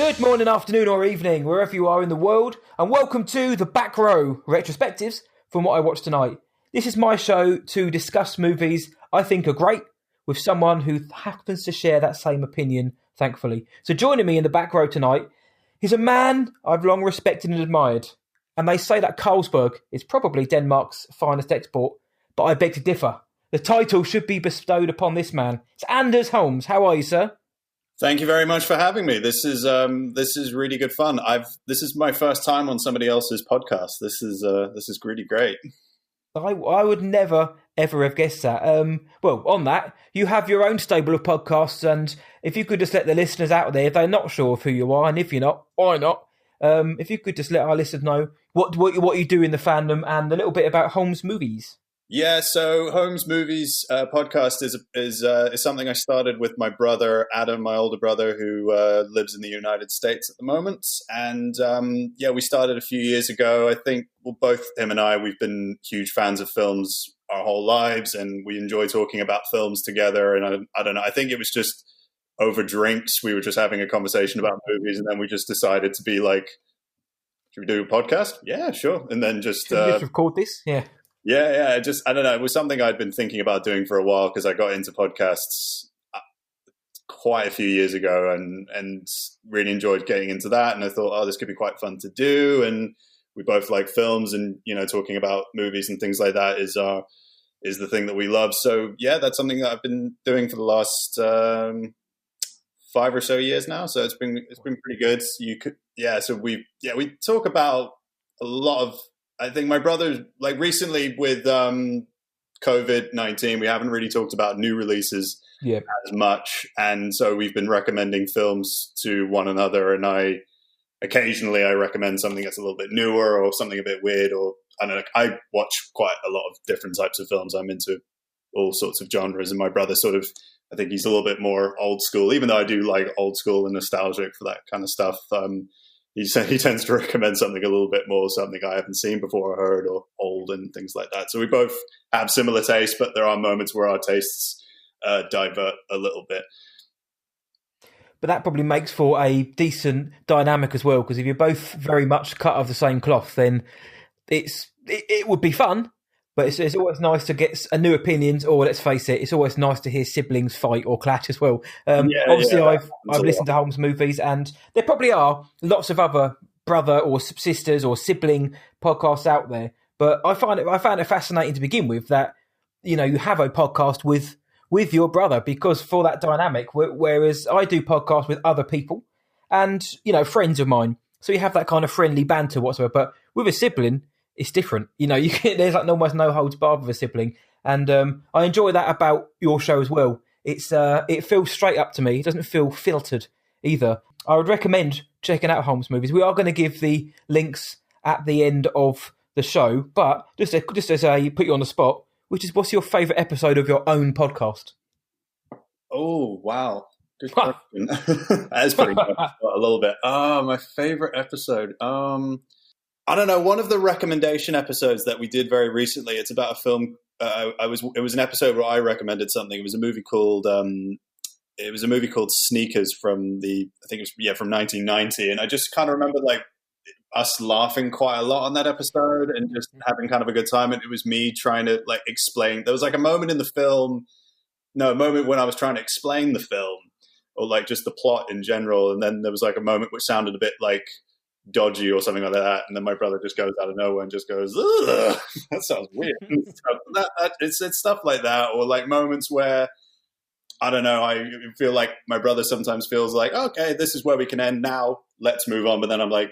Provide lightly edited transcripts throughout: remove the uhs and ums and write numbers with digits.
Good morning, afternoon or evening, wherever you are in the world, and welcome to the Back Row Retrospectives from What I Watched Tonight. This is my show to discuss movies I think are great with someone who happens to share that same opinion, thankfully. So joining me in the back row tonight is a man I've long respected and admired, and they say that Carlsberg is probably Denmark's finest export, but I beg to differ. The title should be bestowed upon this man. It's Anders Holmes. How are you, sir? Thank you very much for having me. This is really good fun. This is my first time on somebody else's podcast. This is really great. I would never ever have guessed that. Well, on that, you have your own stable of podcasts, and if you could just let the listeners out there, if they're not sure of who you are, and if you're not, why not? If you could just let our listeners know what you do in the fandom and a little bit about Holmes movies. Yeah, so Holmes Movies podcast is something I started with my brother Adam, my older brother, who lives in the United States at the moment. And we started a few years ago. I think both him and we've been huge fans of films our whole lives, and we enjoy talking about films together. And I don't know, I think it was just over drinks. We were just having a conversation about movies, and then we just decided to be like, should we do a podcast? Yeah, sure. And then just record this, yeah. Yeah. I don't know. It was something I'd been thinking about doing for a while because I got into podcasts quite a few years ago and really enjoyed getting into that. And I thought, this could be quite fun to do. And we both like films, and, talking about movies and things like that is the thing that we love. So yeah, that's something that I've been doing for the last 5 or so years now. So it's been pretty good. So we talk about a lot of, I think my brother, like recently with COVID-19, we haven't really talked about new releases as much. And so we've been recommending films to one another. And I recommend something that's a little bit newer or something a bit weird, or I don't know. I watch quite a lot of different types of films. I'm into all sorts of genres. And my brother I think he's a little bit more old school, even though I do like old school and nostalgic for that kind of stuff. He tends to recommend something a little bit more, something I haven't seen before or heard, or old and things like that. So we both have similar tastes, but there are moments where our tastes divert a little bit. But that probably makes for a decent dynamic as well, because if you're both very much cut of the same cloth, then it would be fun. But it's always nice to get a new opinions, or let's face it, it's always nice to hear siblings fight or clash as well. Obviously, I've listened to Holmes movies, and there probably are lots of other brother or sisters or sibling podcasts out there. But I found it fascinating to begin with that you have a podcast with your brother, because for that dynamic, whereas I do podcasts with other people and friends of mine, so you have that kind of friendly banter whatsoever. But with a sibling, it's different. There's like almost no holds barred with a sibling. And I enjoy that about your show as well. It feels straight up to me. It doesn't feel filtered either. I would recommend checking out Holmes Movies. We are going to give the links at the end of the show, but just as I put you on the spot, what's your favourite episode of your own podcast? Oh, wow. Good question. That's pretty good. A little bit. My favourite episode. I don't know. One of the recommendation episodes that we did very recently, it's about a film. It was an episode where I recommended something. It was a movie called Sneakers from from 1990. And I just kind of remember like us laughing quite a lot on that episode and just having kind of a good time. And it was me trying to like explain. There was like a moment in the film, a moment when I was trying to explain the film or like just the plot in general. And then there was like a moment which sounded a bit like dodgy or something like that, and then my brother just goes out of nowhere and just goes, ugh, that sounds weird. It's stuff like that, or like moments where I don't know, I feel like my brother sometimes feels like, okay, this is where we can end now, let's move on, but then I'm like,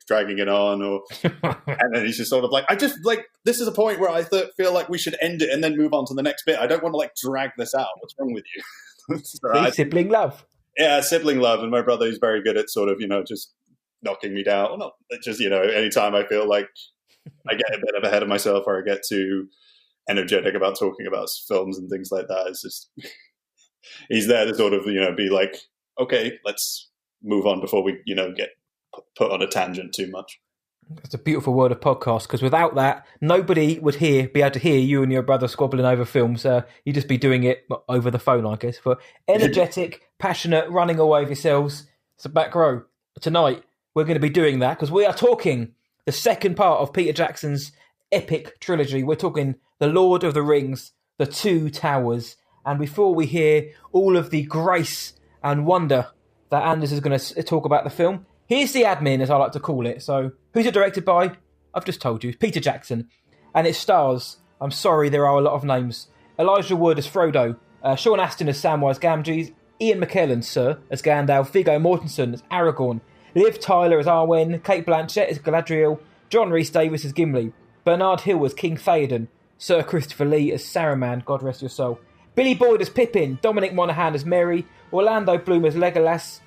dragging it on, or and then he's just sort of like, I just like, this is a point where I feel like we should end it and then move on to the next bit. I don't want to like drag this out. What's wrong with you? Sibling love. Yeah, sibling love. And my brother is very good at sort of just knocking me down, or not just anytime I feel like I get a bit ahead of myself or I get too energetic about talking about films and things like that, it's just he's there to sort of be like, okay, let's move on before we get put on a tangent too much. It's a beautiful word of podcast, because without that, nobody would be able to hear you and your brother squabbling over films. You'd just be doing it over the phone, I guess. But energetic, passionate, running away with yourselves. It's a back row. tonight we're going to be doing that because we are talking the second part of Peter Jackson's epic trilogy. We're talking The Lord of the Rings, The Two Towers. And before we hear all of the grace and wonder that Anders is going to talk about the film, here's the admin, as I like to call it. So, who's it directed by? I've just told you. Peter Jackson. And it stars, I'm sorry, there are a lot of names, Elijah Wood as Frodo, Sean Astin as Samwise Gamgee, Ian McKellen, Sir, as Gandalf, Viggo Mortensen as Aragorn, Liv Tyler as Arwen, Kate Blanchett as Galadriel, John Rhys-Davies as Gimli, Bernard Hill as King Theoden, Sir Christopher Lee as Saruman, God rest your soul, Billy Boyd as Pippin, Dominic Monaghan as Merry, Orlando Bloom as Legolas,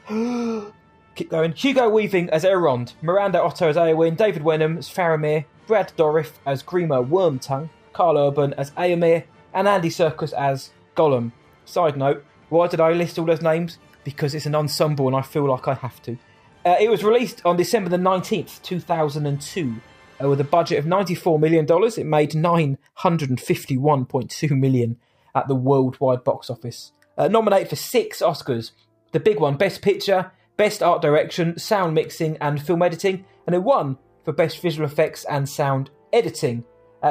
keep going, Hugo Weaving as Elrond, Miranda Otto as Eowyn, David Wenham as Faramir, Brad Dourif as Grima Wormtongue, Carl Urban as Éomer, and Andy Serkis as Gollum. Side note, why did I list all those names? Because it's an ensemble and I feel like I have to. It was released on December the 19th, 2002. With a budget of $94 million, it made $951.2 million at the worldwide box office. Nominated for 6 Oscars. The big one, Best Picture, Best Art Direction, Sound Mixing and Film Editing, and it won for Best Visual Effects and Sound Editing.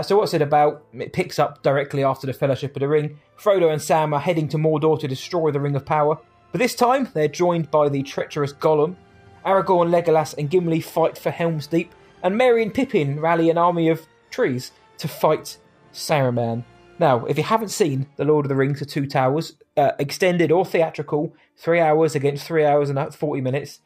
So what's it about? It picks up directly after the Fellowship of the Ring. Frodo and Sam are heading to Mordor to destroy the Ring of Power, but this time they're joined by the treacherous Gollum. Aragorn, Legolas and Gimli fight for Helm's Deep, and Merry and Pippin rally an army of trees to fight Saruman. Now, if you haven't seen The Lord of the Rings, The Two Towers, extended or theatrical, 3 hours against 3 hours and 40 minutes,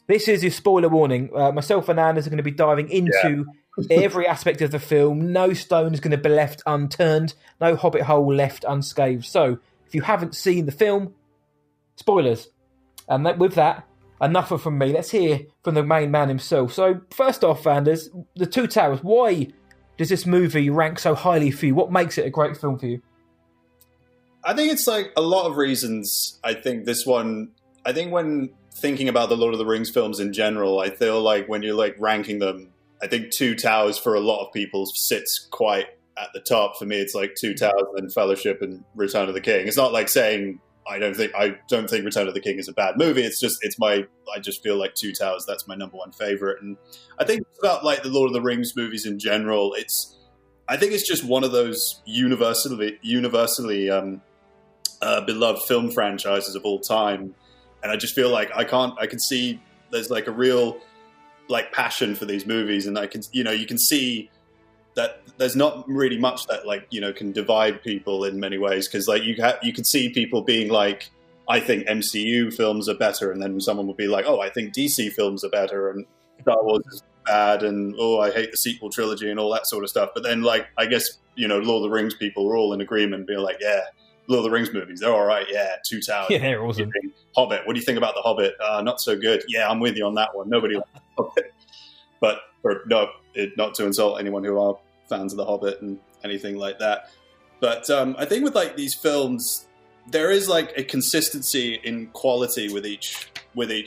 this is your spoiler warning. Myself and Anders are going to be diving into every aspect of the film. No stone is going to be left unturned. No hobbit hole left unscathed. So, if you haven't seen the film, spoilers. And with that, enough from me. Let's hear from the main man himself. So, first off, Anders, The Two Towers. Why does this movie rank so highly for you? What makes it a great film for you? I think it's like a lot of reasons. I think this one, I think when thinking about the Lord of the Rings films in general, I feel like when you're like ranking them, I think Two Towers for a lot of people sits quite at the top. For me, it's like Two Towers and Fellowship and Return of the King. It's not like saying I don't think Return of the King is a bad movie. I just feel like Two Towers, that's my number one favorite. And I think about like the Lord of the Rings movies in general, I think it's just one of those universally beloved film franchises of all time. And I just feel like I can see there's like a real like passion for these movies, and you can see that there's not really much that like, can divide people in many ways. Cause like you can see people being like, I think MCU films are better. And then someone will be like, oh, I think DC films are better and Star Wars is bad. And, oh, I hate the sequel trilogy and all that sort of stuff. But then like, I guess, Lord of the Rings people are all in agreement being like, yeah, Lord of the Rings movies, they're all right. Yeah. Two Towers. Yeah, they're awesome. Hobbit. What do you think about the Hobbit? Not so good. Yeah, I'm with you on that one. Nobody likes the Hobbit. But not to insult anyone who are fans of the Hobbit and anything like that. But I think with like these films, there is like a consistency in quality with each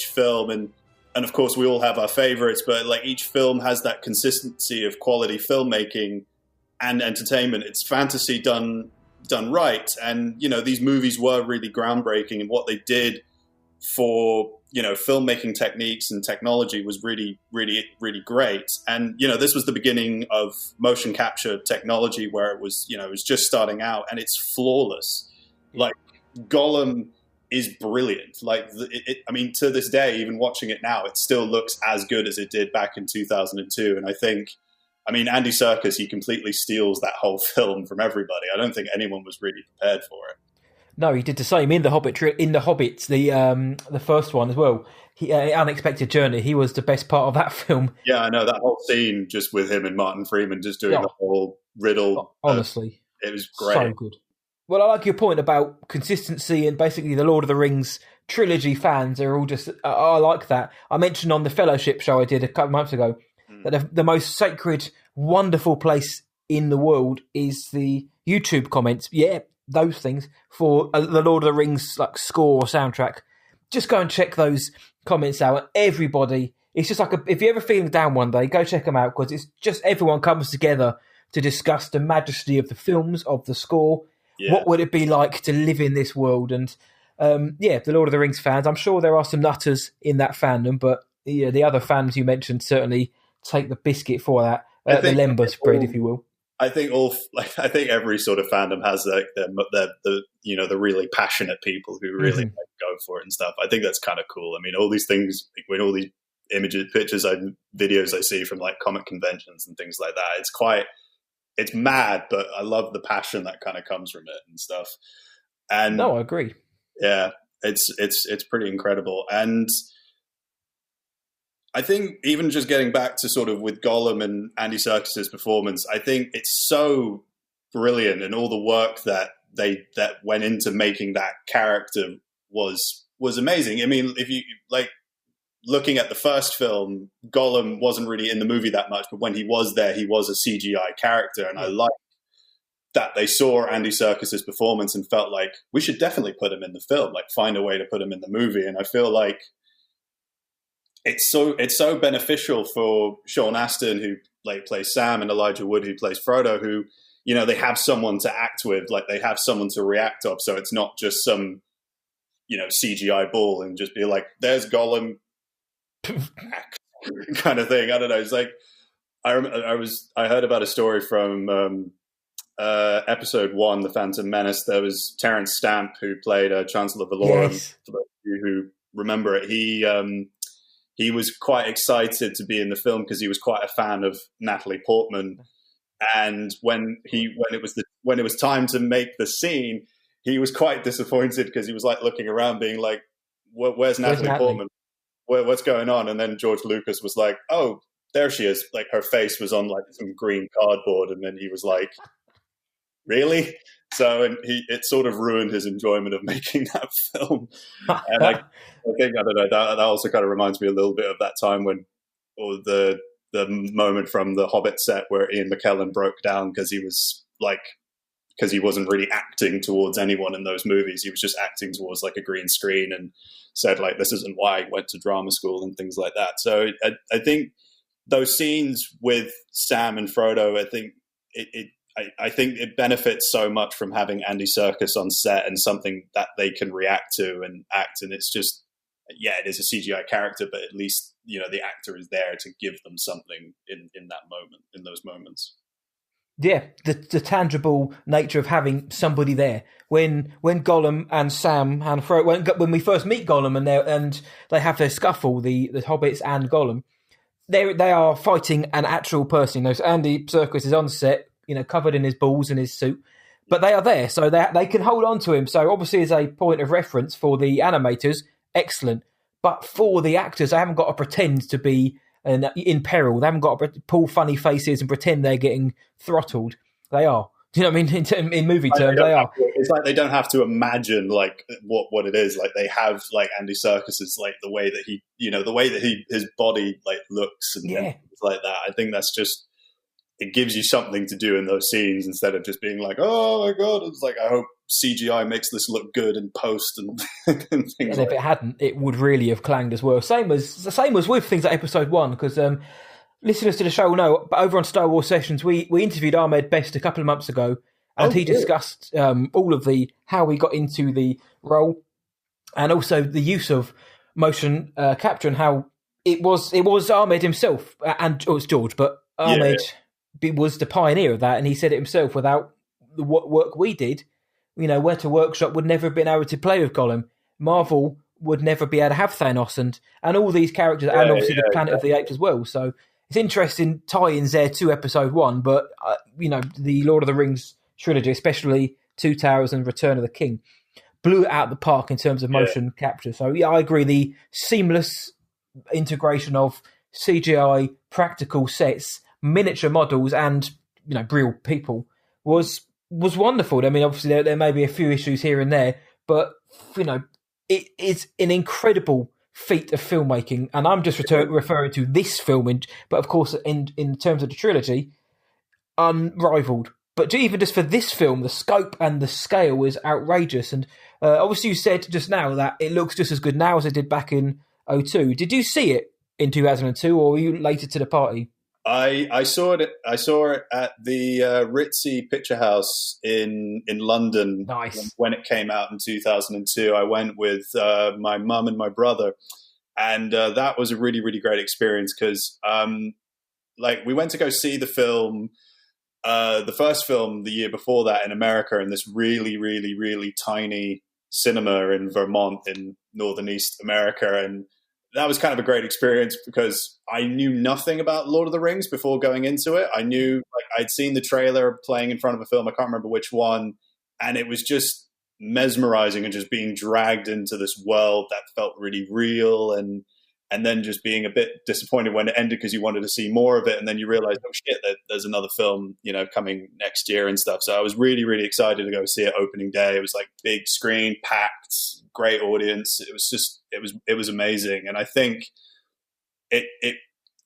film, and of course we all have our favorites, but like each film has that consistency of quality filmmaking and entertainment. It's fantasy done right, and these movies were really groundbreaking, and what they did for filmmaking techniques and technology was really, really, really great. And this was the beginning of motion capture technology, where it was just starting out, and it's flawless. Like Gollum is brilliant. Like to this day, even watching it now, it still looks as good as it did back in 2002. And I think, Andy Serkis, he completely steals that whole film from everybody. I don't think anyone was really prepared for it. No, he did the same in the Hobbit. The first one as well. Unexpected Journey. He was the best part of that film. Yeah, I know that whole scene just with him and Martin Freeman just doing the whole riddle. Honestly, it was great. So good. Well, I like your point about consistency, and basically the Lord of the Rings trilogy fans are all just. I like that. I mentioned on the Fellowship show I did a couple of months ago that the most sacred, wonderful place in the world is the YouTube comments. Yeah. Those things for the Lord of the Rings like score or soundtrack. Just go and check those comments out. Everybody, it's just like if you're ever feeling down one day, go check them out, because it's just everyone comes together to discuss the majesty of the films, of the score. Yeah. What would it be like to live in this world? And the Lord of the Rings fans, I'm sure there are some nutters in that fandom, but the other fans you mentioned certainly take the biscuit for that, the Lember spread, if you will. I think I think every sort of fandom has the the really passionate people who really go for it and stuff. I think that's kind of cool. I mean, all these things, when all these images, pictures, and videos I see from like comic conventions and things like that, it's mad, but I love the passion that kind of comes from it and stuff. And no, I agree. Yeah, it's pretty incredible. And I think even just getting back to sort of with Gollum and Andy Serkis's performance, I think it's so brilliant, and all the work that went into making that character was amazing. I mean, if you like looking at the first film, Gollum wasn't really in the movie that much, but when he was there, he was a CGI character, and I like that they saw Andy Serkis's performance and felt like we should definitely put him in the film, like find a way to put him in the movie. And I feel like it's so beneficial for Sean Astin, who like plays Sam, and Elijah Wood, who plays Frodo, who, you know, they have someone to act with, like they have someone to react off. So it's not just some, you know, CGI bull and just be like, there's Gollum kind of thing. I don't know. It's like, I heard about a story from episode 1, The Phantom Menace. There was Terence Stamp, who played Chancellor Valorum. Yes. For those of you who remember it, he was quite excited to be in the film because he was quite a fan of Natalie Portman. And when it was time to make the scene, he was quite disappointed because he was like looking around, being like, "Where's Natalie Portman? What's going on?" And then George Lucas was like, "Oh, there she is!" Like her face was on like some green cardboard, and then he was like, "Really?" So, and it sort of ruined his enjoyment of making that film. And I think, I don't know, that also kind of reminds me a little bit of that time when, or the moment from the Hobbit set where Ian McKellen broke down because he wasn't really acting towards anyone in those movies. He was just acting towards like a green screen, and said like, this isn't why I went to drama school and things like that. So I think those scenes with Sam and Frodo, I think it benefits so much from having Andy Serkis on set and something that they can react to and act. And it's just, yeah, it is a CGI character, but at least, you know, the actor is there to give them something in that moment, in those moments. Yeah, the tangible nature of having somebody there. When Gollum and Sam and Frodo, when we first meet Gollum and they have their scuffle, the hobbits and Gollum, they are fighting an actual person. You know, so Andy Serkis is on set, you know, covered in his balls and his suit, but they are there, so they can hold on to him. So obviously, as a point of reference for the animators, excellent. But for the actors, they haven't got to pretend to be in peril. They haven't got to pull funny faces and pretend they're getting throttled. They are. Do you know what I mean? In movie terms, they are. It's like they don't have to imagine like what it is. Like they have like Andy Serkis's like the way that he, you know, the way that his body like looks and things like that. I think that's just, it gives you something to do in those scenes instead of just being like, oh my God, it's like, I hope CGI makes this look good in post and, and things and like if it hadn't, it would really have clanged as well. Same as with things like episode 1, because listeners to the show will know, but over on Star Wars Sessions, we interviewed Ahmed Best a couple of months ago, and he discussed all of how we got into the role, and also the use of motion capture, and how it was Ahmed himself, and it was George, but Ahmed was the pioneer of that, and he said it himself. Without the work we did, you know, Weta Workshop would never have been able to play with Gollum. Marvel would never be able to have Thanos and all these characters, and obviously the Planet of the Apes as well. So it's interesting tie-ins there to episode 1, but you know, the Lord of the Rings trilogy, especially Two Towers and Return of the King, blew it out of the park in terms of motion capture. So yeah, I agree. The seamless integration of CGI, practical sets, miniature models, and, you know, real people was wonderful. I mean, obviously there may be a few issues here and there, but, you know, it is an incredible feat of filmmaking, and I'm just referring to this film, but of course in terms of the trilogy, unrivaled. But even just for this film, the scope and the scale is outrageous. And obviously you said just now that it looks just as good now as it did back in 2002. Did you see it in 2002, or were you later to the party? I saw it. I saw it at the Ritzy Picture House in London. Nice. When it came out in 2002. I went with my mum and my brother, and that was a really, really great experience because like we went to go see the film, the first film the year before that in America in this really, really, really tiny cinema in Vermont in northern East America. And that was kind of a great experience because I knew nothing about Lord of the Rings before going into it. I knew, like, I'd seen the trailer playing in front of a film. I can't remember which one. And it was just mesmerizing and just being dragged into this world that felt really real, and then just being a bit disappointed when it ended because you wanted to see more of it. And then you realize, oh shit, there's another film, coming next year and stuff. So I was really, really excited to go see it opening day. It was like big screen, packed, great audience. It was amazing. And I think it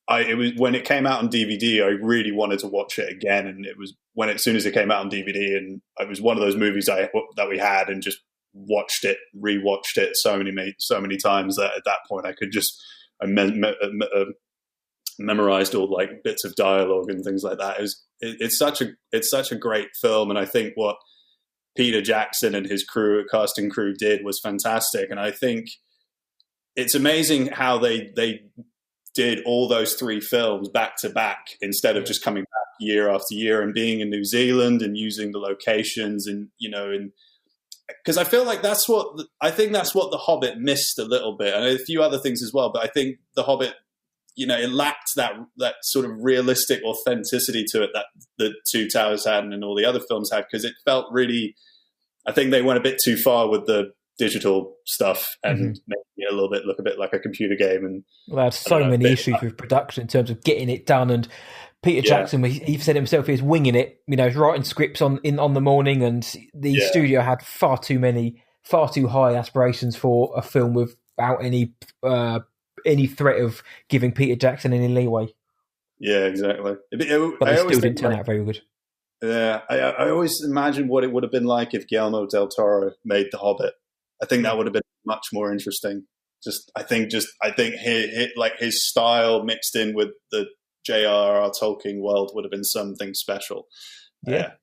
was when it came out on DVD, I really wanted to watch it again. And it was as soon as it came out on DVD, and it was one of those movies that we had and just rewatched it so many times that at that point I could just memorized all like bits of dialogue and things like that. It's such a great film, and I think what Peter Jackson and his cast and crew did was fantastic. And I think it's amazing how they did all those three films back to back instead of just coming back year after year and being in New Zealand and using the locations and because I feel like that's what The Hobbit missed a little bit, and a few other things as well. But I think The Hobbit, it lacked that sort of realistic authenticity to it that the Two Towers had and all the other films had, because it felt really. I think they went a bit too far with the digital stuff and making it look a bit like a computer game. And they had so many issues with production in terms of getting it done. And Peter Jackson, he said himself, he was winging it. He's writing scripts on the morning, and the studio had far too high aspirations for a film without any threat of giving Peter Jackson any leeway. Yeah, exactly. But they still didn't turn out very good. Yeah, I always imagine what it would have been like if Guillermo del Toro made The Hobbit. I think that would have been much more interesting. I think his style mixed in with the J.R.R. Tolkien world would have been something special. Yeah.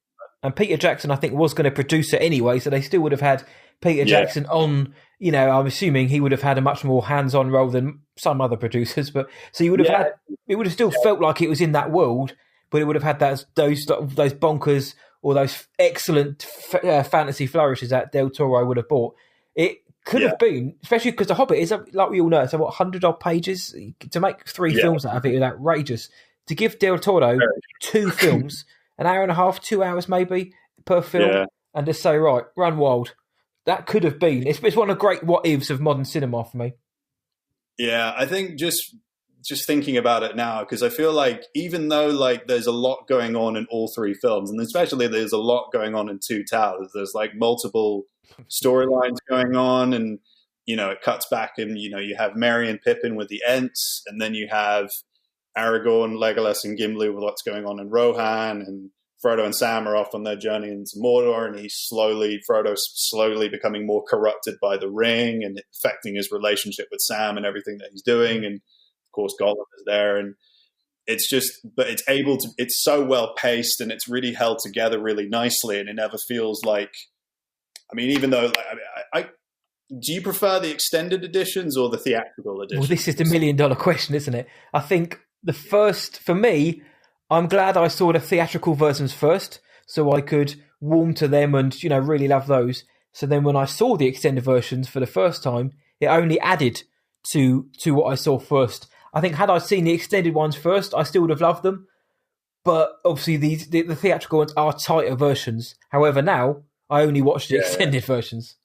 And Peter Jackson, I think, was going to produce it anyway, so they still would have had Peter Jackson on. I'm assuming he would have had a much more hands-on role than some other producers. But so you would have it would have still felt like it was in that world, but it would have had those bonkers or those excellent fantasy flourishes that Del Toro would have brought. It could have been, especially because The Hobbit is, like we all know, it's 100-odd pages. To make three films out of it is outrageous. To give Del Toro two films, an hour and a half, 2 hours maybe per film, and just say, right, run wild. That could have been. It's one of the great what-ifs of modern cinema for me. Yeah, I think just thinking about it now, because I feel like even though like there's a lot going on in all three films, and especially there's a lot going on in Two Towers, there's like multiple storylines going on, and it cuts back and you have Merry and Pippin with the Ents, and then you have Aragorn, Legolas, and Gimli with what's going on in Rohan, and Frodo and Sam are off on their journey into Mordor, and Frodo's slowly becoming more corrupted by the ring and affecting his relationship with Sam and everything that he's doing, and of course Gollum is there, and it's so well paced and it's really held together really nicely, and it never feels like. I mean, even though do you prefer the extended editions or the theatrical editions? Well, this is the $1 million question, isn't it? I think for me, I'm glad I saw the theatrical versions first, so I could warm to them and really love those. So then when I saw the extended versions for the first time, it only added to what I saw first. I think had I seen the extended ones first, I still would have loved them. But obviously the theatrical ones are tighter versions. However, now I only watch the extended versions.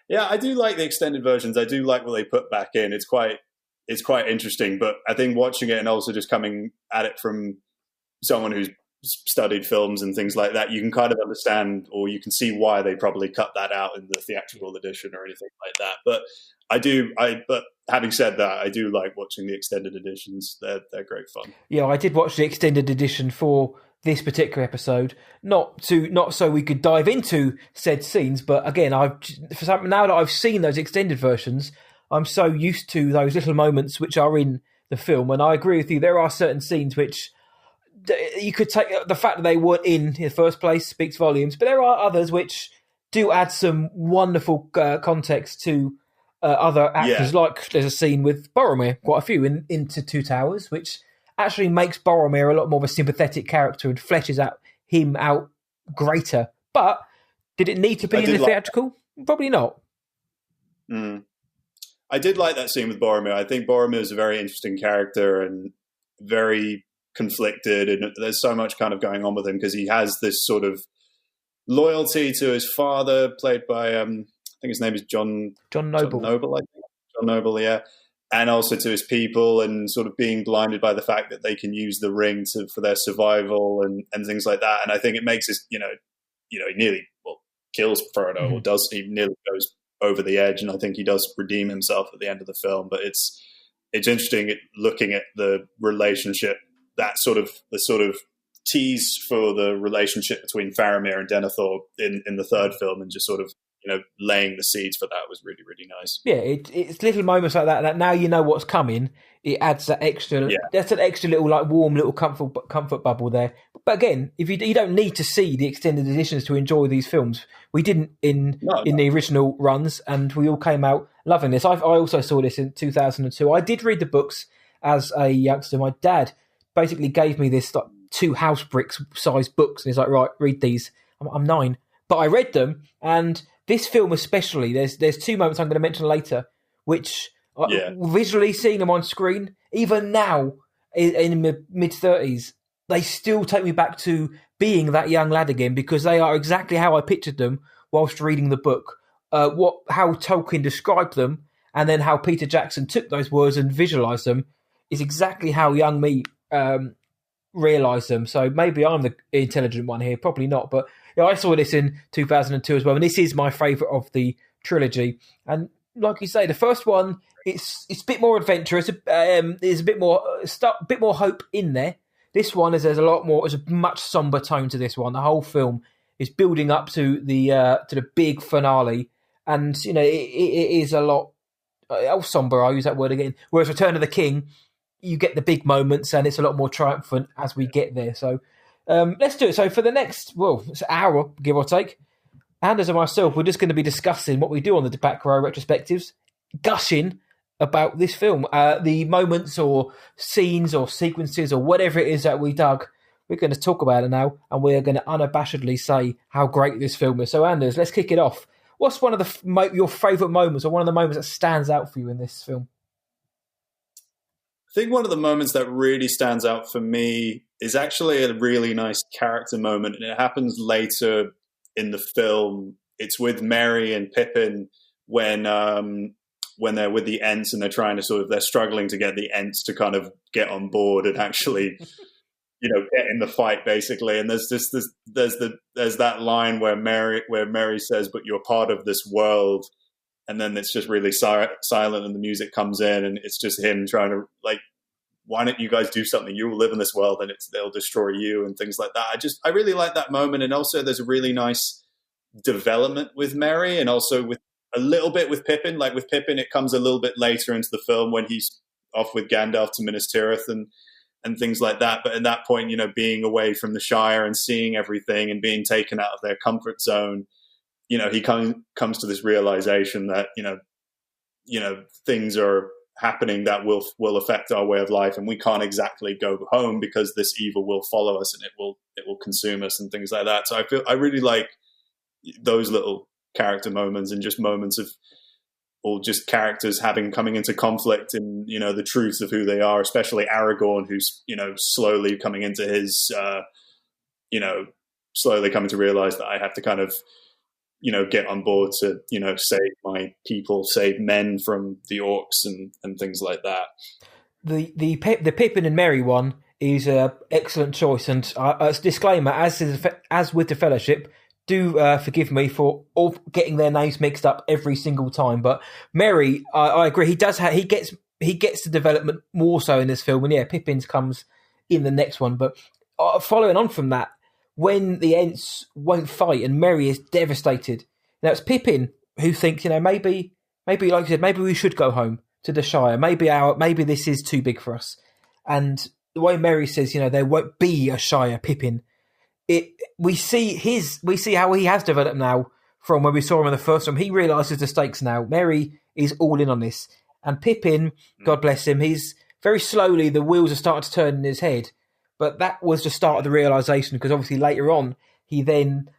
Yeah, I do like the extended versions. I do like what they put back in. It's quite interesting. But I think watching it and also just coming at it from someone who's studied films and things like that, you can kind of understand, or you can see why they probably cut that out in the theatrical edition or anything like that. But but having said that, I do like watching the extended editions. They're great fun. Yeah, I did watch the extended edition for this particular episode, not so we could dive into said scenes, but again, now that I've seen those extended versions, I'm so used to those little moments which are in the film, and I agree with you. There are certain scenes which you could take the fact that they weren't in the first place speaks volumes, but there are others which do add some wonderful context to other actors. Yeah. Like there's a scene with Boromir, quite a few into Two Towers, which actually makes Boromir a lot more of a sympathetic character and fleshes him out greater. But did it need to be in the theatrical? Probably not. I did like that scene with Boromir. I think Boromir is a very interesting character and very conflicted, and there's so much kind of going on with him because he has this sort of loyalty to his father, played by I think his name is John Noble. John Noble, yeah, and also to his people, and sort of being blinded by the fact that they can use the ring for their survival and things like that. And I think it makes us, he nearly kills Frodo, or does he nearly goes over the edge, and I think he does redeem himself at the end of the film. But it's interesting looking at the relationship, the sort of tease for the relationship between Faramir and Denethor in the third film, and just sort of laying the seeds for that was really, really nice. Yeah, it's little moments like that now you know what's coming. It adds that extra. Yeah. That's an extra little warm little comfort bubble there. But again, if you don't need to see the extended editions to enjoy these films. We didn't in the original runs, and we all came out loving this. I also saw this in 2002. I did read the books as a youngster. My dad basically gave me this 2 house bricks sized books, and he's like, right, read these. I'm 9, but I read them, and this film especially, there's 2 moments I'm going to mention later, which visually seeing them on screen, even now in my mid-30s, they still take me back to being that young lad again, because they are exactly how I pictured them whilst reading the book. How Tolkien described them, and then how Peter Jackson took those words and visualised them, is exactly how young me realised them. So maybe I'm the intelligent one here, probably not, but I saw this in 2002 as well, and this is my favourite of the trilogy. And like you say, the first one, it's a bit more adventurous. There's a bit more hope in there. This one there's a much somber tone to this one. The whole film is building up to the big finale, and it is a lot somber. I'll use that word again. Whereas Return of the King, you get the big moments, and it's a lot more triumphant as we get there. So let's do it. So for the next, it's an hour, give or take, Anders and myself, we're just going to be discussing what we do on the Back Row Retrospectives, gushing about this film, the moments or scenes or sequences or whatever it is that we dug. We're going to talk about it now, and we're going to unabashedly say how great this film is. So Anders, let's kick it off. What's one of your favourite moments, or one of the moments that stands out for you in this film? I think one of the moments that really stands out for me is actually a really nice character moment, and it happens later in the film. It's with Merry and Pippin when they're with the Ents, and they're struggling to get the Ents to kind of get on board and actually, get in the fight, basically. And there's that line where Merry says, "But you're part of this world," and then it's just really silent, and the music comes in, and it's just him trying to why don't you guys do something? You will live in this world, and they'll destroy you, and things like that. I really like that moment, and also there's a really nice development with Merry, and also with a little bit with Pippin. Like with Pippin, it comes a little bit later into the film when he's off with Gandalf to Minas Tirith and things like that. But at that point, being away from the Shire and seeing everything and being taken out of their comfort zone, he comes to this realization that, things are happening that will affect our way of life, and we can't exactly go home because this evil will follow us and it will consume us and things like that. So I really like those little character moments, and just moments of, or just characters coming into conflict in the truth of who they are, especially Aragorn, who's slowly coming into his slowly coming to realize that I have to kind of get on board to save my people, save men from the orcs and things like that. The Pippin and Merry one is an excellent choice, and as a disclaimer, as with the Fellowship, do forgive me for all getting their names mixed up every single time. But Merry, I agree. He gets the development more so in this film, and Pippin's comes in the next one. But following on from that, when the Ents won't fight and Merry is devastated, now it's Pippin who thinks, maybe like you said, maybe we should go home to the Shire. Maybe this is too big for us. And the way Merry says, there won't be a Shire, Pippin. We see how he has developed now from when we saw him in the first film. He realises the stakes now. Merry is all in on this. And Pippin, God bless him, he's very slowly, the wheels are starting to turn in his head. But that was the start of the realisation, because obviously later on, he then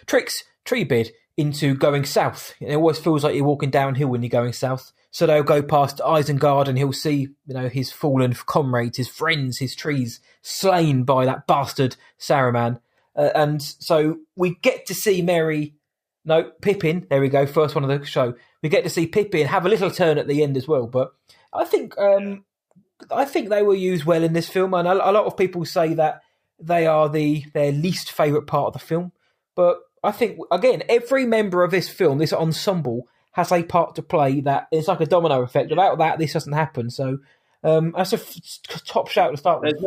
tricks Treebeard into going south. It always feels like you're walking downhill when you're going south. So they'll go past Isengard and he'll see, his fallen comrades, his friends, his trees slain by that bastard Saruman. And so we get to see Pippin, there we go, first one of the show. We get to see Pippin have a little turn at the end as well. But I think they were used well in this film. And a lot of people say that they are their least favourite part of the film. But I think, again, every member of this film, this ensemble, has a part to play. That it's like a domino effect. Without that, this doesn't happen. So that's a top shout to start with.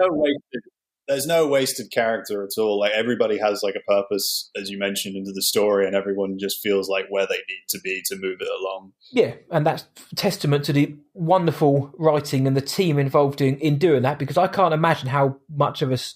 There's no wasted character at all. Like, everybody has like a purpose, as you mentioned, into the story, and everyone just feels like where they need to be to move it along. Yeah, and that's testament to the wonderful writing and the team involved in doing that, because I can't imagine how much of us,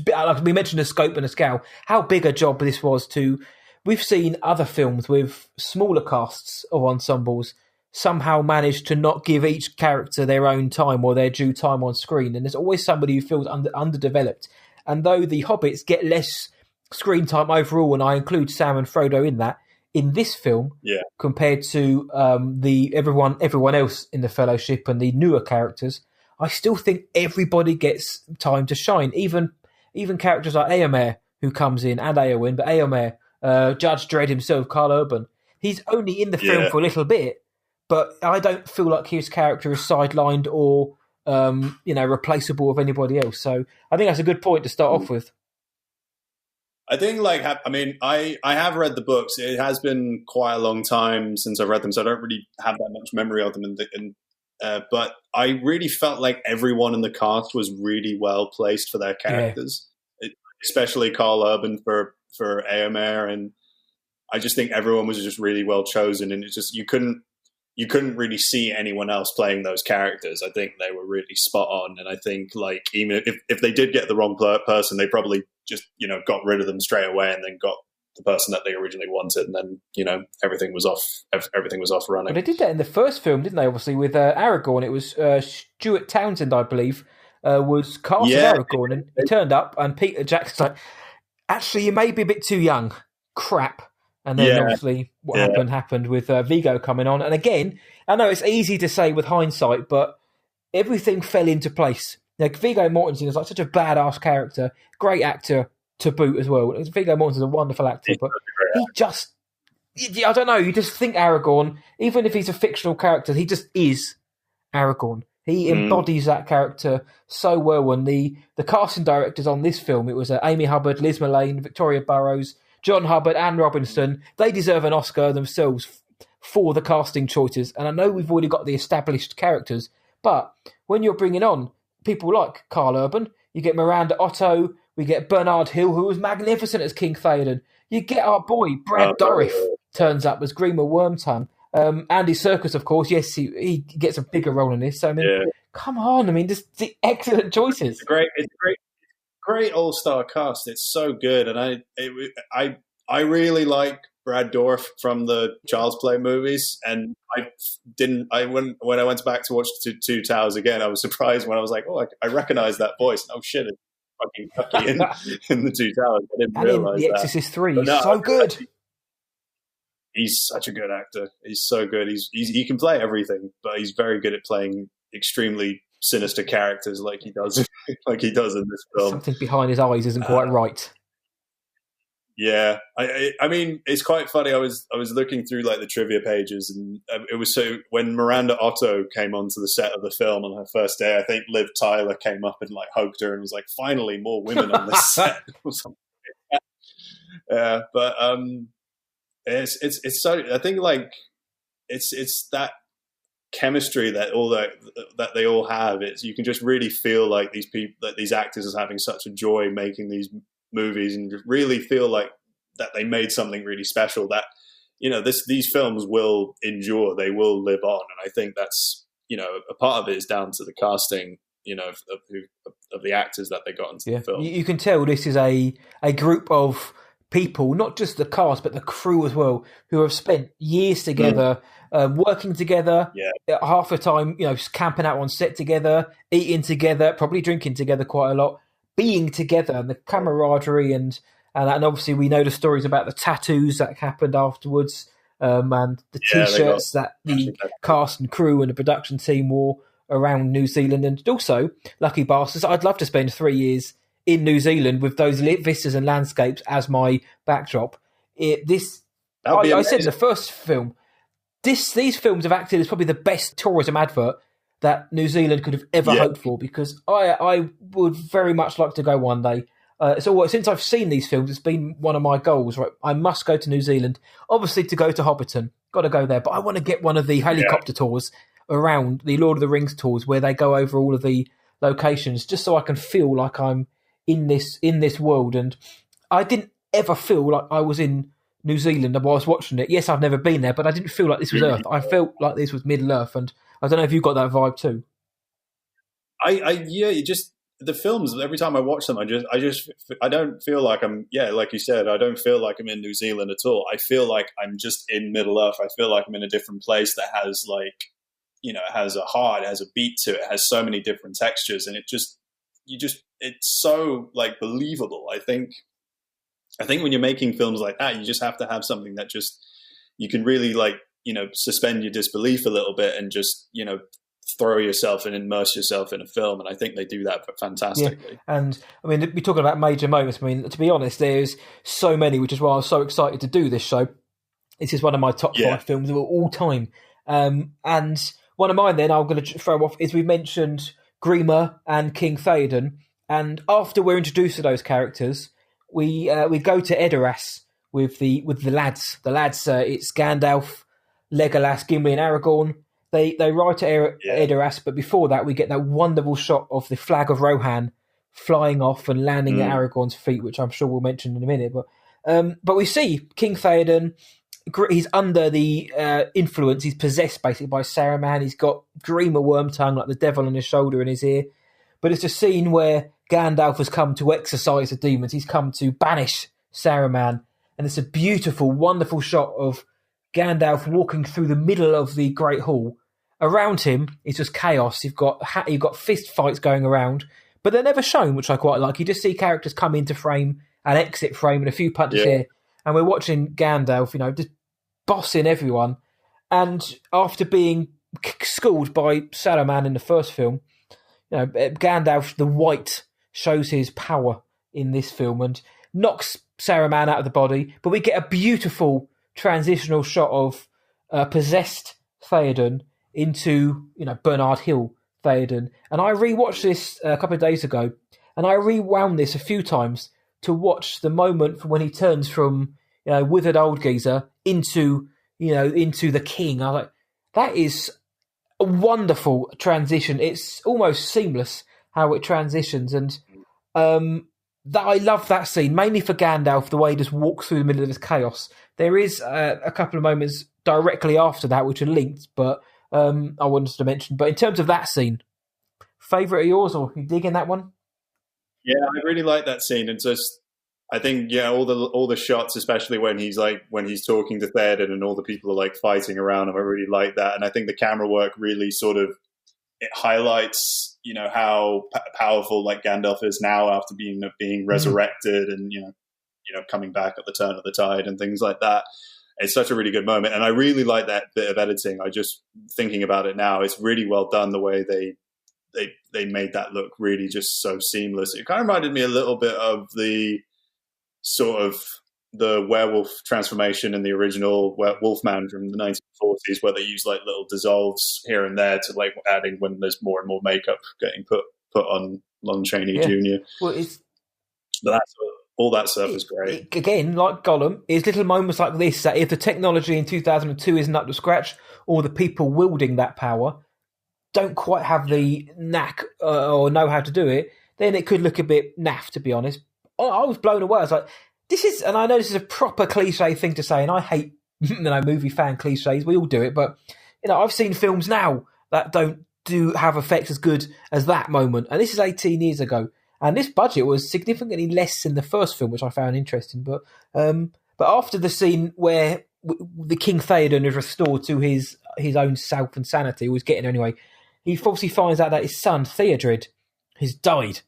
like we mentioned, the scope and the scale, how big a job this was to. We've seen other films with smaller casts of ensembles somehow manage to not give each character their own time or their due time on screen. And there's always somebody who feels underdeveloped. And though the Hobbits get less screen time overall, and I include Sam and Frodo in that, in this film, compared to everyone else in the Fellowship and the newer characters, I still think everybody gets time to shine. Even characters like Éomer, who comes in, and Éowyn, but Éomer, Judge Dredd himself, Karl Urban, he's only in the film for a little bit, but I don't feel like his character is sidelined or replaceable with anybody else. So I think that's a good point to start off with. I think, I have read the books. It has been quite a long time since I've read them, so I don't really have that much memory of them. But I really felt like everyone in the cast was really well placed for their characters, especially Karl Urban for Éomer, and I just think everyone was just really well chosen, and it's just you couldn't really see anyone else playing those characters. I think they were really spot on, and I think even if they did get the wrong person, they probably just got rid of them straight away and then got the person that they originally wanted, and then everything was off running. But they did that in the first film, didn't they? Obviously with Aragorn, it was Stuart Townsend, I believe, was cast as Aragorn, and he turned up, and Peter Jackson's like, actually, you may be a bit too young. Crap. And then obviously what happened with Viggo coming on. And again, I know it's easy to say with hindsight, but everything fell into place. Like, Viggo Mortensen is like such a badass character, great actor to boot as well. Viggo Mortensen's a wonderful actor, but he just, I don't know, you just think Aragorn, even if he's a fictional character, he just is Aragorn. He embodies that character so well. And the casting directors on this film, it was Amy Hubbard, Liz Mullane, Victoria Burrows, John Hubbard, Anne Robinson. They deserve an Oscar themselves for the casting choices. And I know we've already got the established characters, but when you're bringing on people like Karl Urban, you get Miranda Otto, we get Bernard Hill, who was magnificent as King Theoden. You get our boy, Brad Dourif, turns up as Grima Wormtongue. Andy Serkis, of course, yes, he gets a bigger role in this. So, come on, just the excellent choices. It's great all-star cast. It's so good, and I really like Brad Dourif from the Child's Play movies, and when I went back to watch Two Towers again, I was surprised when I was like, oh, I recognize that voice. Oh shit, it's fucking Bucky in the Two Towers. I didn't realize that. The Exorcist 3, he's so good. He's such a good actor. He's so good. He can play everything, but he's very good at playing extremely sinister characters like he does in this film. Something behind his eyes isn't quite right. Yeah, I mean, it's quite funny. I was looking through the trivia pages, and it was when Miranda Otto came onto the set of the film on her first day, I think Liv Tyler came up and hugged her and was like, "Finally, more women on this set." Or something like that. Yeah, but it's so. I think it's that chemistry that they all have. You can just really feel like these people, that these actors are having such a joy making these movies, and really feel like that they made something really special that these films will endure, they will live on. And I think that's a part of it is down to the casting of the actors that they got into the film. You can tell this is a group of people, not just the cast, but the crew as well, who have spent years together, working together, half the time, camping out on set together, eating together, probably drinking together quite a lot, being together, and the camaraderie, and obviously we know the stories about the tattoos that happened afterwards, and the T-shirts that the cast and crew and the production team wore around New Zealand. And also, lucky bastards, I'd love to spend 3 years in New Zealand with those vistas and landscapes as my backdrop. I said in the first film, these films have acted as probably the best tourism advert that New Zealand could have ever hoped for, because I would very much like to go one day. Since I've seen these films, it's been one of my goals. Right, I must go to New Zealand, obviously to go to Hobbiton. Got to go there, but I want to get one of the helicopter tours around, the Lord of the Rings tours, where they go over all of the locations, just so I can feel like I'm in this world. And I didn't ever feel like I was in New Zealand while I was watching it. Yes, I've never been there, but I didn't feel like this was Earth. I felt like this was Middle Earth, and I don't know if you got that vibe too. The films, every time I watch them, I don't feel like I'm, like you said, I don't feel like I'm in New Zealand at all. I feel like I'm just in Middle Earth. I feel like I'm in a different place that has it has a heart, it has a beat to it, it has so many different textures, and it's so believable. I think when you're making films like that, you just have to have something that just, you can really suspend your disbelief a little bit and just, throw yourself and immerse yourself in a film. And I think they do that fantastically. Yeah. And I mean, we're talking about major moments. I mean, to be honest, there's so many, which is why I was so excited to do this show. This is one of my top 5 films of all time. And one of mine then I'm going to throw off is, we mentioned Grima and King Theoden. And after we're introduced to those characters, we go to Edoras with the lads. The lads, it's Gandalf, Legolas, Gimli and Aragorn. They ride to Edoras, but before that, we get that wonderful shot of the flag of Rohan flying off and landing at Aragorn's feet, which I'm sure we'll mention in a minute. But we see King Theoden. He's under the influence. He's possessed basically by Saruman. He's got Grima Wormtongue, like the devil on his shoulder and his ear. But it's a scene where Gandalf has come to exorcise the demons. He's come to banish Saruman, and it's a beautiful, wonderful shot of Gandalf walking through the middle of the Great Hall. Around him is just chaos. You've got fist fights going around, but they're never shown, which I quite like. You just see characters come into frame and exit frame, and a few punches here, and we're watching Gandalf, just bossing everyone. And after being schooled by Saruman in the first film, Gandalf the White shows his power in this film and knocks Saruman out of the body. But we get a beautiful transitional shot of possessed Theoden into Bernard Hill Theoden, and I rewatched this a couple of days ago, and I rewound this a few times to watch the moment from when he turns from withered old geezer into the king. I was like, that is a wonderful transition. It's almost seamless how it transitions, and that I love that scene mainly for Gandalf, the way he just walks through the middle of this chaos. There is a couple of moments directly after that which are linked, but I wanted to mention. But in terms of that scene, favourite of yours, or you dig in that one? Yeah, I really like that scene. And just, I think, all the shots, especially when he's talking to Theoden and all the people are fighting around him, I really like that. And I think the camera work really it highlights, how powerful Gandalf is now after being resurrected and coming back at the turn of the tide and things like that. It's such a really good moment, and I really like that bit of editing. I just, thinking about it now, it's really well done the way they made that look really just so seamless. It kind of reminded me a little bit of the sort of the werewolf transformation in the original Wolfman from the 1940s, where they use little dissolves here and there to adding when there's more and more makeup getting put on Lon Chaney Jr. Well, but all that stuff is great. Again, like Gollum, it's little moments like this that if the technology in 2002 isn't up to scratch, or the people wielding that power don't quite have the knack or know how to do it, then it could look a bit naff, to be honest. I was blown away. I was like, this is, and I know this is a proper cliche thing to say, and I hate movie fan cliches. We all do it, but I've seen films now that don't have effects as good as that moment, and this is 18 years ago. And this budget was significantly less than the first film, which I found interesting. But after the scene where the King Theoden is restored to his own self and sanity, was getting there anyway, he obviously finds out that his son Theodred has died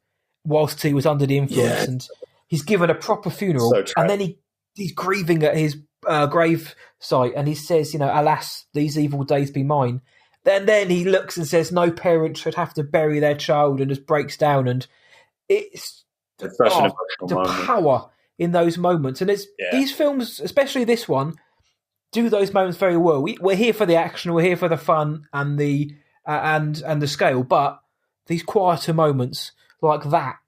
whilst he was under the influence, and he's given a proper funeral, and then he's grieving at his grave site, and he says, alas, these evil days be mine. Then he looks and says, no parent should have to bury their child, and just breaks down, and it's the power in those moments. And these films, especially this one, do those moments very well. We're here for the action, we're here for the fun and the scale, but these quieter moments like that,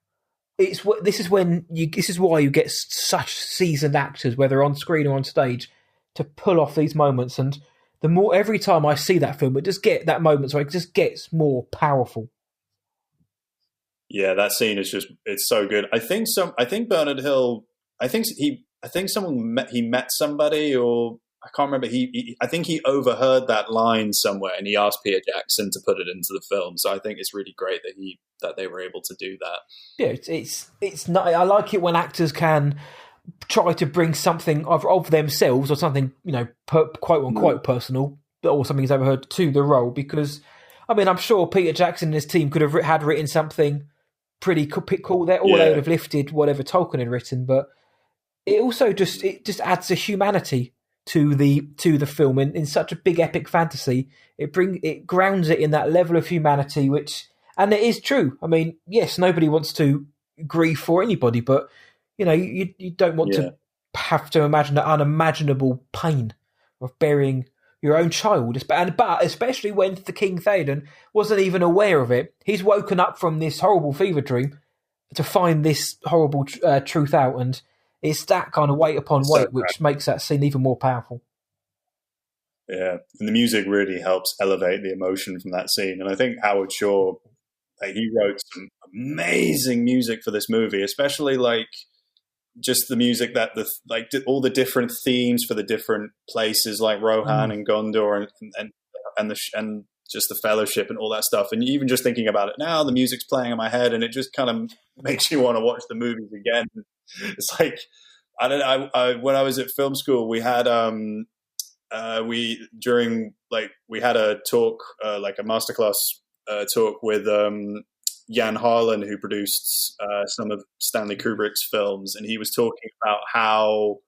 this is why you get such seasoned actors, whether on screen or on stage, to pull off these moments. And the more every time I see that film, it just get that moment, so it just gets more powerful. Yeah, that scene is it's so good. I think Bernard Hill, I think he met somebody, or I can't remember. I think he overheard that line somewhere, and he asked Peter Jackson to put it into the film. So I think it's really great that they were able to do that. Yeah, it's not. I like it when actors can try to bring something of themselves or something, quote unquote personal, or something he's overheard to the role. Because I'm sure Peter Jackson and his team could have had written something pretty cool there, or they would have lifted whatever Tolkien had written. But it also just adds a humanity to the film in such a big epic fantasy. It grounds it in that level of humanity, and it is true. Yes, nobody wants to grieve for anybody, but you don't want to have to imagine the unimaginable pain of burying your own child. But especially when the King Theoden wasn't even aware of it. He's woken up from this horrible fever dream to find this horrible truth out, and it's that kind of weight upon weight which makes that scene even more powerful. Yeah, and the music really helps elevate the emotion from that scene. And I think Howard Shore, he wrote some amazing music for this movie, especially just the music that all the different themes for the different places, like Rohan and Gondor, and just the Fellowship and all that stuff. And even just thinking about it now, the music's playing in my head, and it just kind of makes you want to watch the movies again. It's like, I don't know. When I was at film school, we had we had a talk, like a masterclass talk with Jan Harlan, who produced some of Stanley Kubrick's films, and he was talking about how,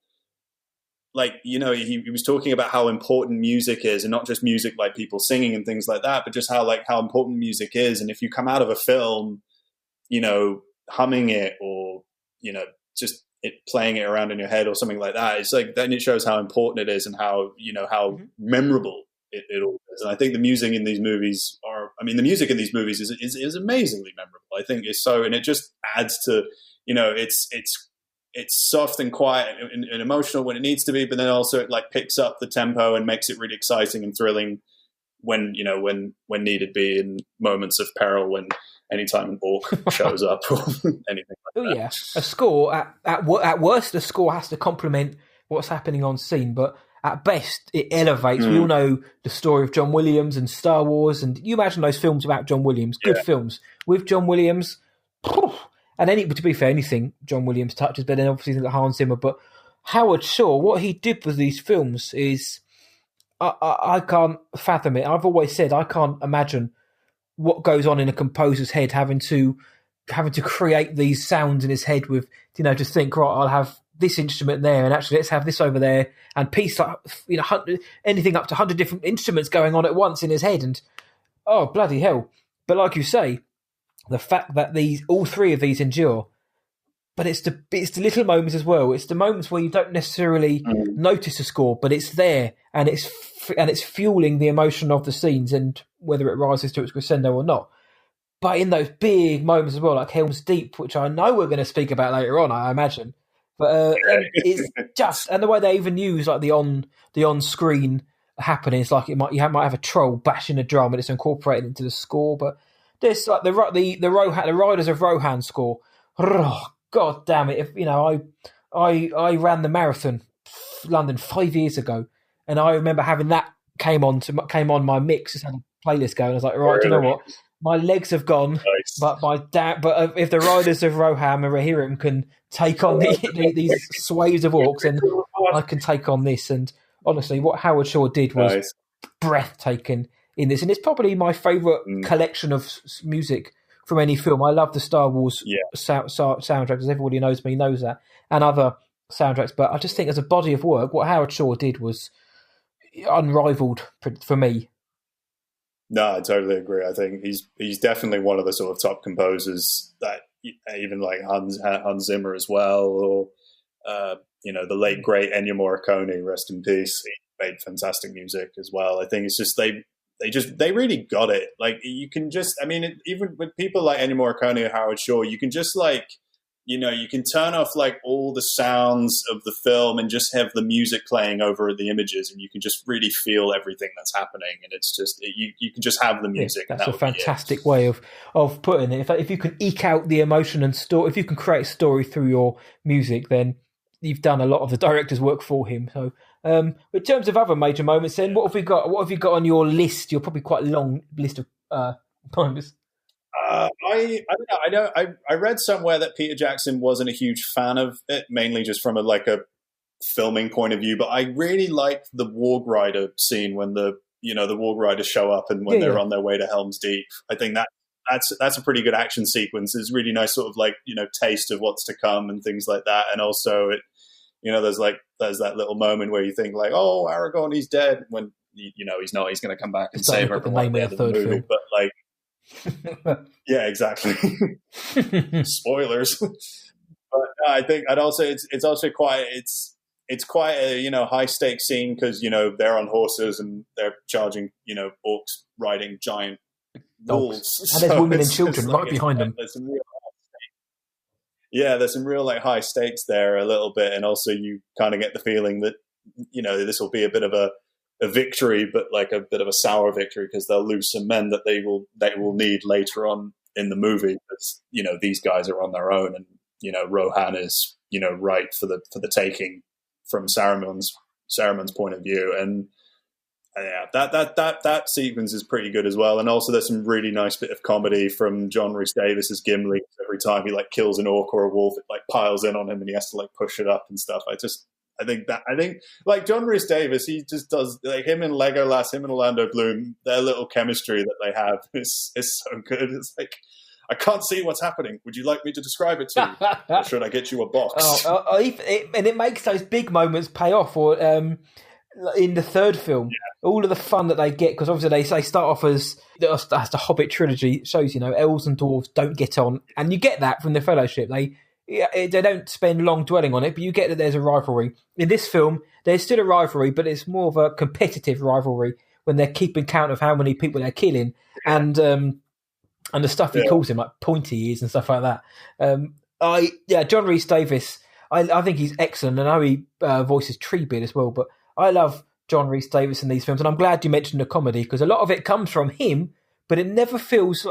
he was talking about how important music is, and not just music like people singing and things like that, but just how important music is. And if you come out of a film, humming it, or just playing it around in your head or something like that, it's like, then it shows how important it is, and how memorable it all is. And I think the music in these movies is amazingly memorable. I think it's so, and it just adds to, it's soft and quiet and emotional when it needs to be, but then also it picks up the tempo and makes it really exciting and thrilling when needed be, in moments of peril, when anytime an orc shows up or anything like that. Oh yeah, a score at worst, the score has to complement what's happening on scene, but at best it elevates. We all know the story of John Williams and Star Wars, and you imagine those films about John Williams, good films with John Williams, and to be fair, anything John Williams touches, but then obviously like Hans Zimmer. But Howard Shore, what he did with these films is, I can't fathom it. I've always said I can't imagine what goes on in a composer's head, having to create these sounds in his head with, just think, right, I'll have this instrument there, and actually let's have this over there, and piece anything up to 100 different instruments going on at once in his head, and oh bloody hell! But like you say, the fact that all three of these endure, but it's the little moments as well. It's the moments where you don't necessarily notice a score, but it's there, and it's fueling the emotion of the scenes, and whether it rises to its crescendo or not. But in those big moments as well, like Helm's Deep, which I know we're going to speak about later on, I imagine. But it's just, and the way they even use the on screen happenings, like you might have a troll bashing a drum, and it's incorporated into the score. But there's the Riders of Rohan score. Oh, God damn it! If I ran the marathon London 5 years ago, and I remember having that came on my mix, just had a playlist going. I was like, right, do you know what? My legs have gone. Nice. But if the riders of Roham and Rohirrim can take on these sways of orcs, then I can take on this. And honestly, what Howard Shore did was breathtaking in this, and it's probably my favourite collection of music from any film. I love the Star Wars soundtrack, as everybody knows me knows that, and other soundtracks. But I just think as a body of work, what Howard Shore did was unrivaled for me. No, I totally agree. I think he's definitely one of the sort of top composers that even like Hans Zimmer as well, or the late great Ennio Morricone, rest in peace. He made fantastic music as well. I think it's just they really got it. Like you can just, I mean, even with people like Ennio Morricone or Howard Shore, you can just like, you can turn off like all the sounds of the film and just have the music playing over the images, and you can just really feel everything that's happening. And it's just you can just have the music. Yeah, that's a fantastic way of putting it. If you can eke out the emotion and story, if you can create a story through your music, then you've done a lot of the director's work for him. So, in terms of other major moments, then what have we got? What have you got on your list? You're probably quite a long list of moments. I don't know. I read somewhere that Peter Jackson wasn't a huge fan of it, mainly just from a filming point of view. But I really liked the Warg Rider scene when the Warg Riders show up and when they're on their way to Helm's Deep. I think that's a pretty good action sequence. It's really nice, sort of taste of what's to come and things like that. And also, there's that little moment where you think like, oh, Aragorn, he's dead, when he's not. He's going to come back and save everyone at the end of the movie. Film. But like. Yeah, exactly. Spoilers. But I think it's also quite a high stakes scene because they're on horses and they're charging orcs riding giant wolves, and there's women and children right behind them. There's some real high stakes there a little bit, and also you kind of get the feeling that this will be a bit of a victory, but like a bit of a sour victory because they'll lose some men that they will need later on in the movie. Because these guys are on their own, and Rohan is right for the taking from Saruman's point of view, and that sequence is pretty good as well. And also there's some really nice bit of comedy from John Rhys Davies as Gimli. Every time he kills an orc or a wolf, it piles in on him and he has to push it up and stuff. I think John Rhys Davies, he just does him and Legolas, him and Orlando Bloom, their little chemistry that they have is so good. It's I can't see what's happening. Would you like me to describe it to you? Or should I get you a box? And it makes those big moments pay off. Or in the third film, all of the fun that they get, because obviously they start off as the Hobbit trilogy shows, elves and dwarves don't get on, and you get that from the Fellowship. They don't spend long dwelling on it, but you get that there's a rivalry. In this film, there's still a rivalry, but it's more of a competitive rivalry when they're keeping count of how many people they're killing and the stuff he calls him, like pointy ears and stuff like that. John Rhys Davies, I think he's excellent, and I know he voices Treebeard as well, but I love John Rhys Davies in these films, and I'm glad you mentioned the comedy, because a lot of it comes from him, but it never feels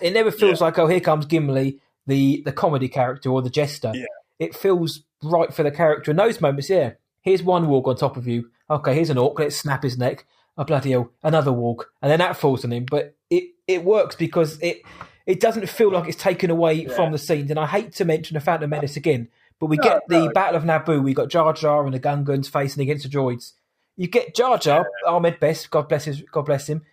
it never feels like, oh, here comes Gimli, the comedy character or the jester. It feels right for the character in those moments. Here's one warg on top of you, okay, here's an orc, let's snap his neck, oh bloody hell, another warg, and then that falls on him. But it works because it doesn't feel like it's taken away from the scenes. And I hate to mention the Phantom Menace again, but we get the Battle of Naboo. We got Jar Jar and the Gungans facing against the droids. You get Jar Jar, Ahmed Best, God bless him,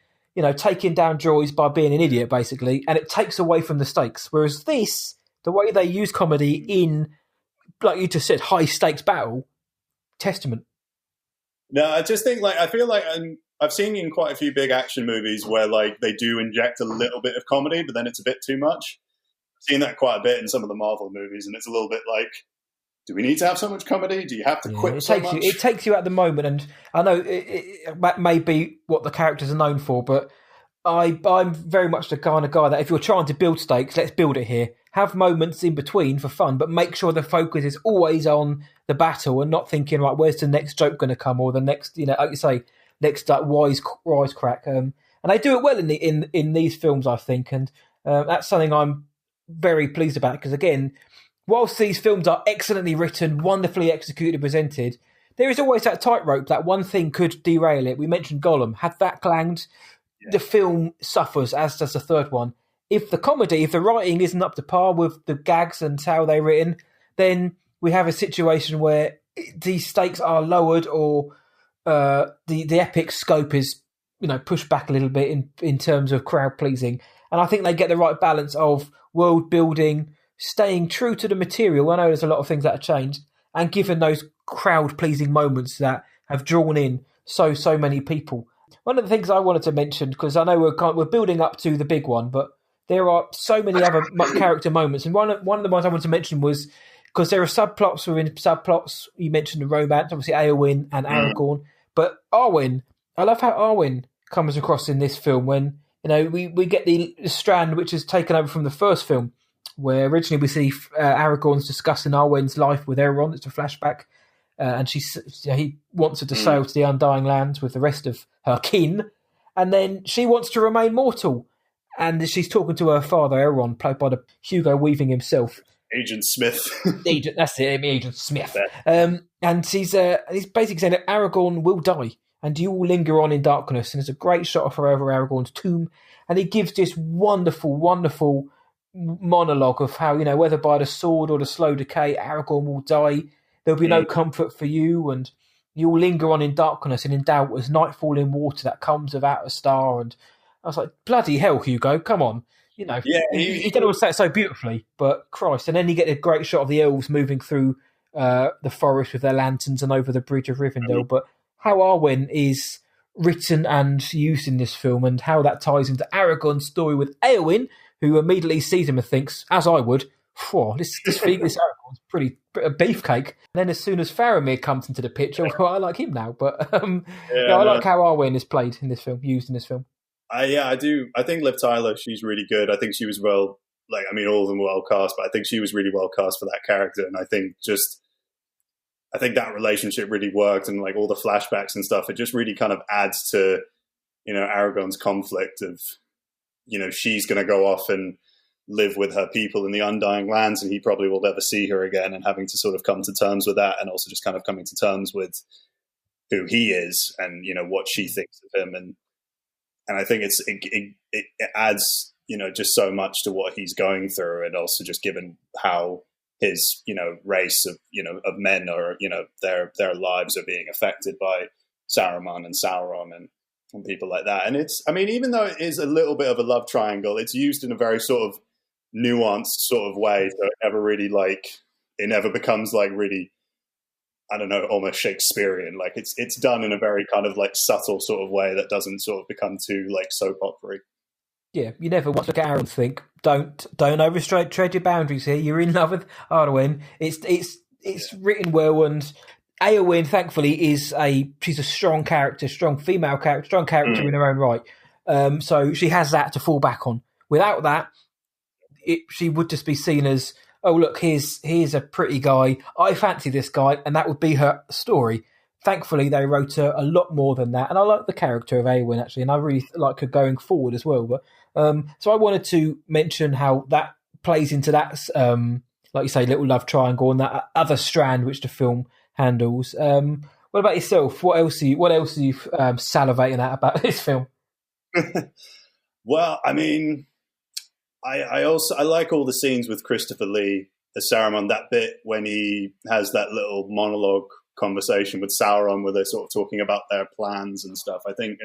taking down droids by being an idiot, basically, and it takes away from the stakes. Whereas this, the way they use comedy in, like you just said, high stakes battle, testament. No, I just think I feel like I've seen in quite a few big action movies where they do inject a little bit of comedy, but then it's a bit too much. I've seen that quite a bit in some of the Marvel movies, and it's a little bit do we need to have so much comedy? Do you have to quit so much? It takes you at the moment, and I know it may be what the characters are known for, but I'm very much the kind of guy that if you're trying to build stakes, let's build it here. Have moments in between for fun, but make sure the focus is always on the battle and not thinking, right, where's the next joke going to come, or the next, like you say, next wisecrack. And they do it well in these films, I think, and that's something I'm very pleased about, because again, whilst these films are excellently written, wonderfully executed, presented, there is always that tightrope that one thing could derail it. We mentioned Gollum. Had that clanged, the film suffers, as does the third one. if the writing isn't up to par with the gags and how they're written, then we have a situation where these stakes are lowered, or the epic scope is pushed back a little bit in terms of crowd pleasing. And I think they get the right balance of world building, staying true to the material. I know there's a lot of things that have changed, and given those crowd pleasing moments that have drawn in so many people. One of the things I wanted to mention, because I know we're building up to the big one, but there are so many other character moments, and one of the ones I wanted to mention was because there are subplots within subplots. You mentioned the romance, obviously Eowyn and Aragorn, but Arwen. I love how Arwen comes across in this film when we get the strand which is taken over from the first film, where originally we see Aragorn's discussing Arwen's life with Elrond. It's a flashback, and he wants her to sail to the Undying Lands with the rest of her kin, and then she wants to remain mortal, and she's talking to her father Elrond, played by the Hugo Weaving himself. Agent Smith. That's it, Agent Smith. And he's basically saying that Aragorn will die, and you will linger on in darkness. And there's a great shot of forever Aragorn's tomb, and he gives this wonderful, wonderful monologue of how, whether by the sword or the slow decay, Aragorn will die. There'll be no comfort for you, and you'll linger on in darkness and in doubt as nightfall in water that comes without a star. And I was like, bloody hell, Hugo, come on. He don't always say it so beautifully, but Christ. And then you get a great shot of the elves moving through the forest with their lanterns and over the bridge of Rivendell. But how Arwen is written and used in this film, and how that ties into Aragorn's story with Eowyn, who immediately sees him and thinks, as I would, this Aragorn's pretty a beefcake. And then as soon as Faramir comes into the picture, well, I like him now. But I like how Arwen is played in this film, used in this film. I do. I think Liv Tyler, she's really good. I think she was all of them were well cast, but I think she was really well cast for that character. And I think that relationship really worked, and all the flashbacks and stuff, it just really kind of adds to, Aragorn's conflict of, she's going to go off and live with her people in the Undying Lands, and he probably will never see her again, and having to sort of come to terms with that, and also just kind of coming to terms with who he is and, what she thinks of him. And I think it adds, just so much to what he's going through, and also just given how his, race of men are, their lives are being affected by Saruman and Sauron and people like that. And even though it is a little bit of a love triangle, it's used in a very sort of nuanced sort of way. So it never really it never becomes really, I don't know, almost Shakespearean. It's done in a very kind of subtle sort of way that doesn't sort of become too soap opera-y. Yeah, you never want to look at Aaron and think, don't tread your boundaries here. You're in love with Arwen. It's written well, and Eowyn, thankfully, she's a strong character, strong female character, strong character in her own right. So she has that to fall back on. Without that, she would just be seen as, oh, look, here's a pretty guy. I fancy this guy, and that would be her story. Thankfully, they wrote her a lot more than that, and I like the character of Eowyn, actually, and I really like her going forward as well. But so I wanted to mention how that plays into that, like you say, little love triangle, and that other strand which the film handles. What about yourself? What else are you salivating at about this film? Well, I mean, I like all the scenes with Christopher Lee as Saruman. That bit when he has that little monologue conversation with Sauron, where they're sort of talking about their plans and stuff. I think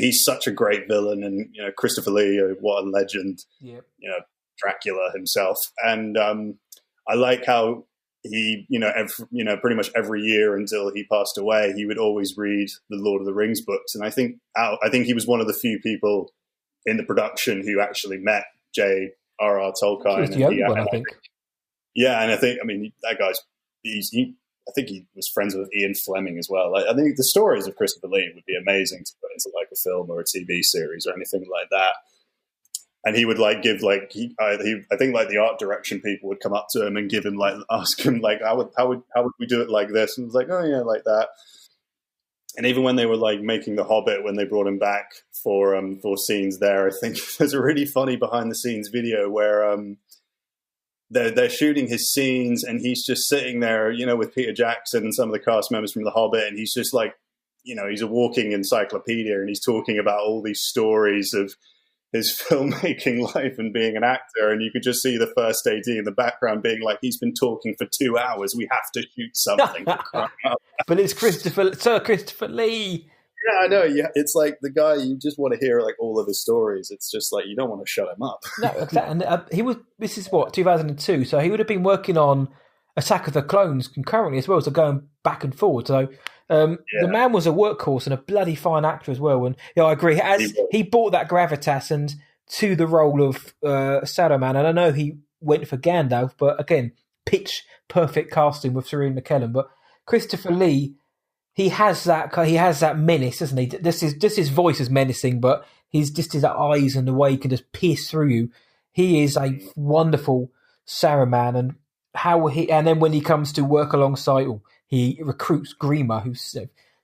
he's such a great villain, and Christopher Lee, what a legend. Yep. Dracula himself, and I like how he, pretty much every year until he passed away, he would always read the Lord of the Rings books, and I think he was one of the few people in the production who actually met J.R.R. Tolkien. He was the only one, I think. Yeah, and I think, that guy's I think he was friends with Ian Fleming as well. I think the stories of Christopher Lee would be amazing to put into a film or a TV series or anything like that. And he would give I think the art direction people would come up to him and give him ask him how would we do it like this, and he was like, oh yeah, like that. And even when they were making The Hobbit, when they brought him back for scenes there, I think there's a really funny behind the scenes video where they're shooting his scenes, and he's just sitting there, with Peter Jackson and some of the cast members from The Hobbit, and he's just he's a walking encyclopedia, and he's talking about all these stories of his filmmaking life and being an actor, and you could just see the first AD in the background being like, he's been talking for 2 hours, we have to shoot something. But it's Sir Christopher Lee. Yeah, I know. Yeah, it's like the guy, you just want to hear like all of his stories. It's just like you don't want to shut him up. No, exactly. And he was. This is what 2002. So he would have been working on Attack of the Clones concurrently as well. So going back and forward. So the man was a workhorse and a bloody fine actor as well. And I agree. As he brought that gravitas and to the role of Saruman, and I know he went for Gandalf, but again, pitch perfect casting with Serene McKellen. But Christopher Lee. He has that menace, doesn't he? This is just his voice is menacing, but his eyes and the way he can just pierce through you. He is a wonderful Saruman, and then when he comes to work alongside, he recruits Grima, who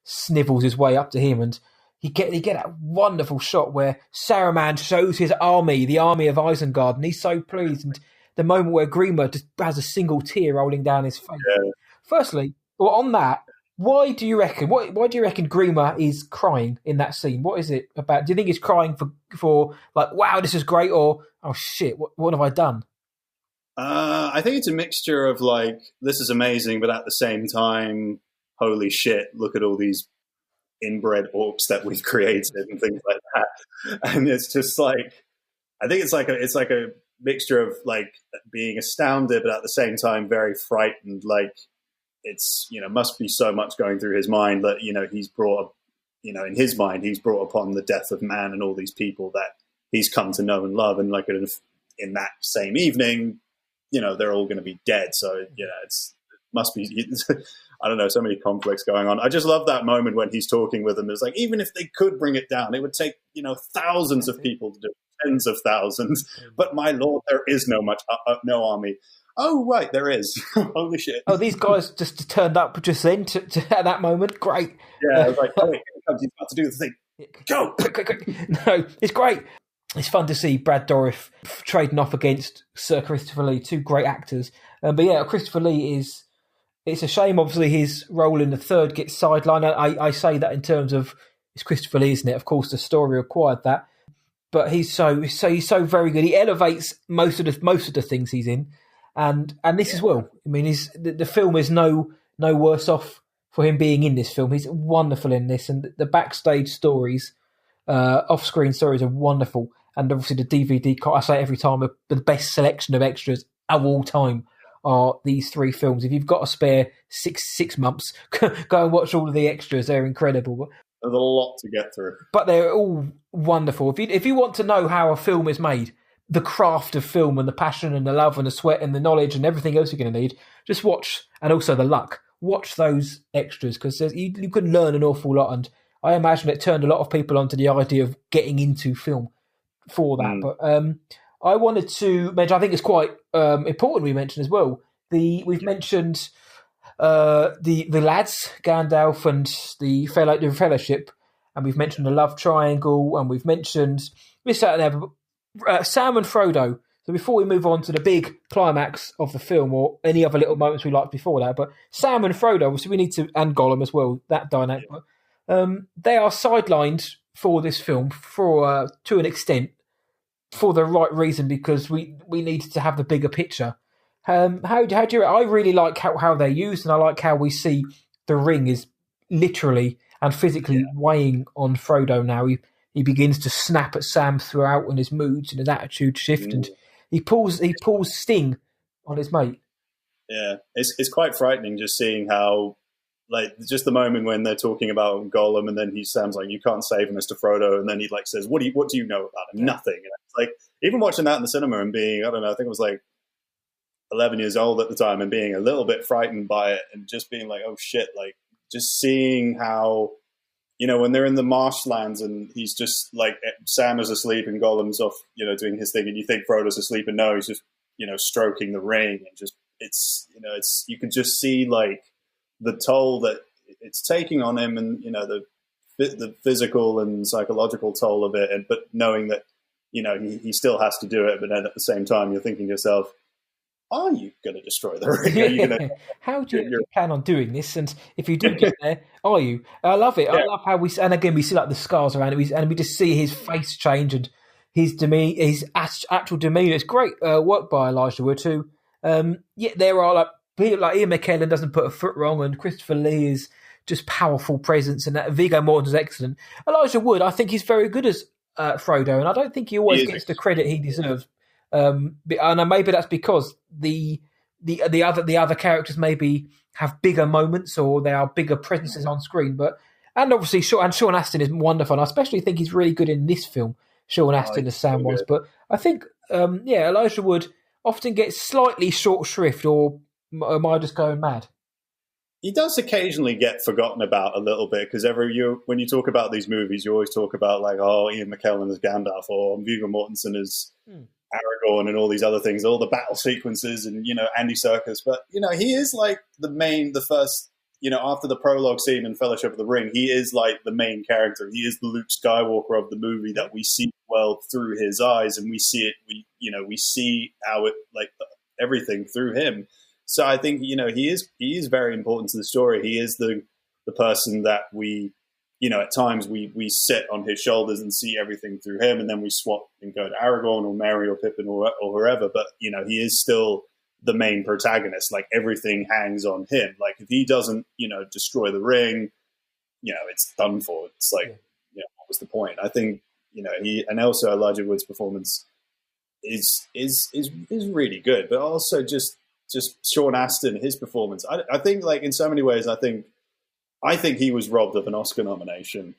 snivels his way up to him, and you get that wonderful shot where Saruman shows his army, the army of Isengard, and he's so pleased. And the moment where Grima just has a single tear rolling down his face. Yeah. Firstly, on that. Why do you reckon Grima is crying in that scene? What is it about? Do you think he's crying for like, wow, this is great, or oh shit, what have I done? I think it's a mixture of like, this is amazing, but at the same time, holy shit, look at all these inbred orcs that we've created and things like that. And it's just like, I think it's like a mixture of like being astounded, but at the same time very frightened, like. It's, must be so much going through his mind that, he's brought, in his mind, he's brought upon the death of man and all these people that he's come to know and love. And like in that same evening, they're all going to be dead. So, it must be, I don't know, so many conflicts going on. I just love that moment when he's talking with them. It's like, even if they could bring it down, it would take, thousands of people to do it, tens of thousands. But my lord, there is no army. Oh, right, there is. Holy shit. Oh, these guys just turned up just then at that moment. Great. Yeah, I was like, oh, wait, he's about to do the thing. Go! Quick. No, it's great. It's fun to see Brad Dourif trading off against Sir Christopher Lee, two great actors. But yeah, Christopher Lee it's a shame, obviously, his role in the third gets sidelined. I say that in terms of, it's Christopher Lee, isn't it? Of course, the story required that. But he's so very good. He elevates most of the things he's in. And this as well. I mean, the film is no worse off for him being in this film. He's wonderful in this, and the backstage stories, off-screen stories are wonderful. And obviously the DVD, I say it every time, the best selection of extras of all time are these three films. If you've got a spare six months, go and watch all of the extras. They're incredible. There's a lot to get through. But they're all wonderful. If you want to know how a film is made, the craft of film and the passion and the love and the sweat and the knowledge and everything else you're going to need, just watch, and also the luck, watch those extras, because you can learn an awful lot. And I imagine it turned a lot of people onto the idea of getting into film for that. But I wanted to mention, I think it's quite important we mention as well, we've mentioned the lads, Gandalf and the Fellowship, and we've mentioned the love triangle, and we've mentioned this, that, and that, Sam and Frodo. So before we move on to the big climax of the film, or any other little moments we liked before that, but Sam and Frodo, obviously we need to, and Gollum as well, that dynamic. They are sidelined for this film to an extent, for the right reason, because we needed to have the bigger picture. How do you? I really like how they're used, and I like how we see the ring is literally and physically weighing on Frodo now. He begins to snap at Sam throughout, and his moods and his attitude shift, and he pulls sting on his mate. Yeah, it's quite frightening just seeing how, like, just the moment when they're talking about Gollum, and then Sam's like, "You can't save him, Mr. Frodo," and then he like says, "What do you know about him? Nothing." And it's like, even watching that in the cinema and being, I don't know, I think it was like 11 years old at the time, and being a little bit frightened by it, and just being like, "Oh shit!" Like, just seeing how, when they're in the marshlands and he's just like, Sam is asleep and Gollum's off, doing his thing, and you think Frodo's asleep, and no, he's just, stroking the ring, and just, it's, you can just see like the toll that it's taking on him, and, the physical and psychological toll of it. But knowing that, he still has to do it. But then at the same time, you're thinking to yourself, are you going to destroy the ring? Are you gonna, how do you plan on doing this? And if you do get there, are you? I love it. Yeah. I love how and again, we see like the scars around it, and we just see his face change, and his demeanor, his actual demeanor. It's great work by Elijah Wood too. There are people like Ian McKellen doesn't put a foot wrong, and Christopher Lee is just powerful presence, and that Viggo Mortensen's excellent. Elijah Wood, I think he's very good as Frodo, and I don't think he always gets the credit he deserves. And maybe that's because the other characters maybe have bigger moments or they are bigger presences on screen. And obviously, Sean Astin is wonderful. And I especially think he's really good in this film, Sean Astin as Samwise. But I think, Elijah Wood often gets slightly short shrift, or am I just going mad? He does occasionally get forgotten about a little bit, because when you talk about these movies, you always talk about Ian McKellen as Gandalf or Viggo Mortensen as Aragorn and all these other things, all the battle sequences and, Andy Serkis. But, he is the first, after the prologue scene in Fellowship of the Ring, he is the main character. He is the Luke Skywalker of the movie, that we see the world through his eyes, and we see it, we see how it, everything through him. So I think, he is very important to the story. He is the person that we, at times we sit on his shoulders and see everything through him, and then we swap and go to Aragorn or Merry or Pippin or whoever. But, he is still the main protagonist. Everything hangs on him. If he doesn't, destroy the ring, it's done for. It's what was the point? I think, and also Elijah Wood's performance is really good, but also just Sean Astin, his performance. I think, in so many ways, I think he was robbed of an Oscar nomination.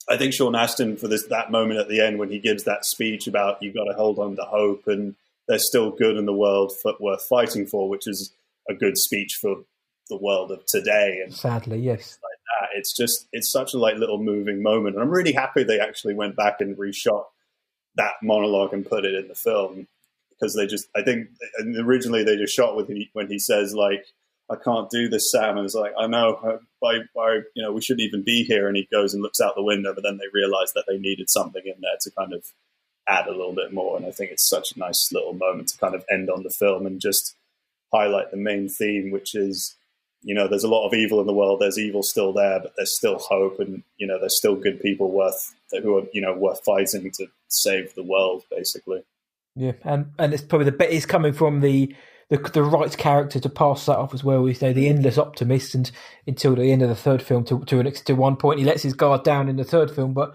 I think Sean Astin, for that moment at the end when he gives that speech about you've got to hold on to hope and there's still good in the world worth fighting for, which is a good speech for the world of today. And sadly, yes, it's such a little moving moment, and I'm really happy they actually went back and reshot that monologue and put it in the film. Because I think originally they just shot when he says, I can't do this, Sam. And it's I know, we shouldn't even be here. And he goes and looks out the window, but then they realize that they needed something in there to kind of add a little bit more. And I think it's such a nice little moment to kind of end on the film and just highlight the main theme, which is, there's a lot of evil in the world. There's evil still there, but there's still hope. And, there's still good people worth fighting to save the world, basically. Yeah, and it's probably it's coming from the right character to pass that off as well. We say the endless optimist, and until the end of the third film, to one point he lets his guard down in the third film. But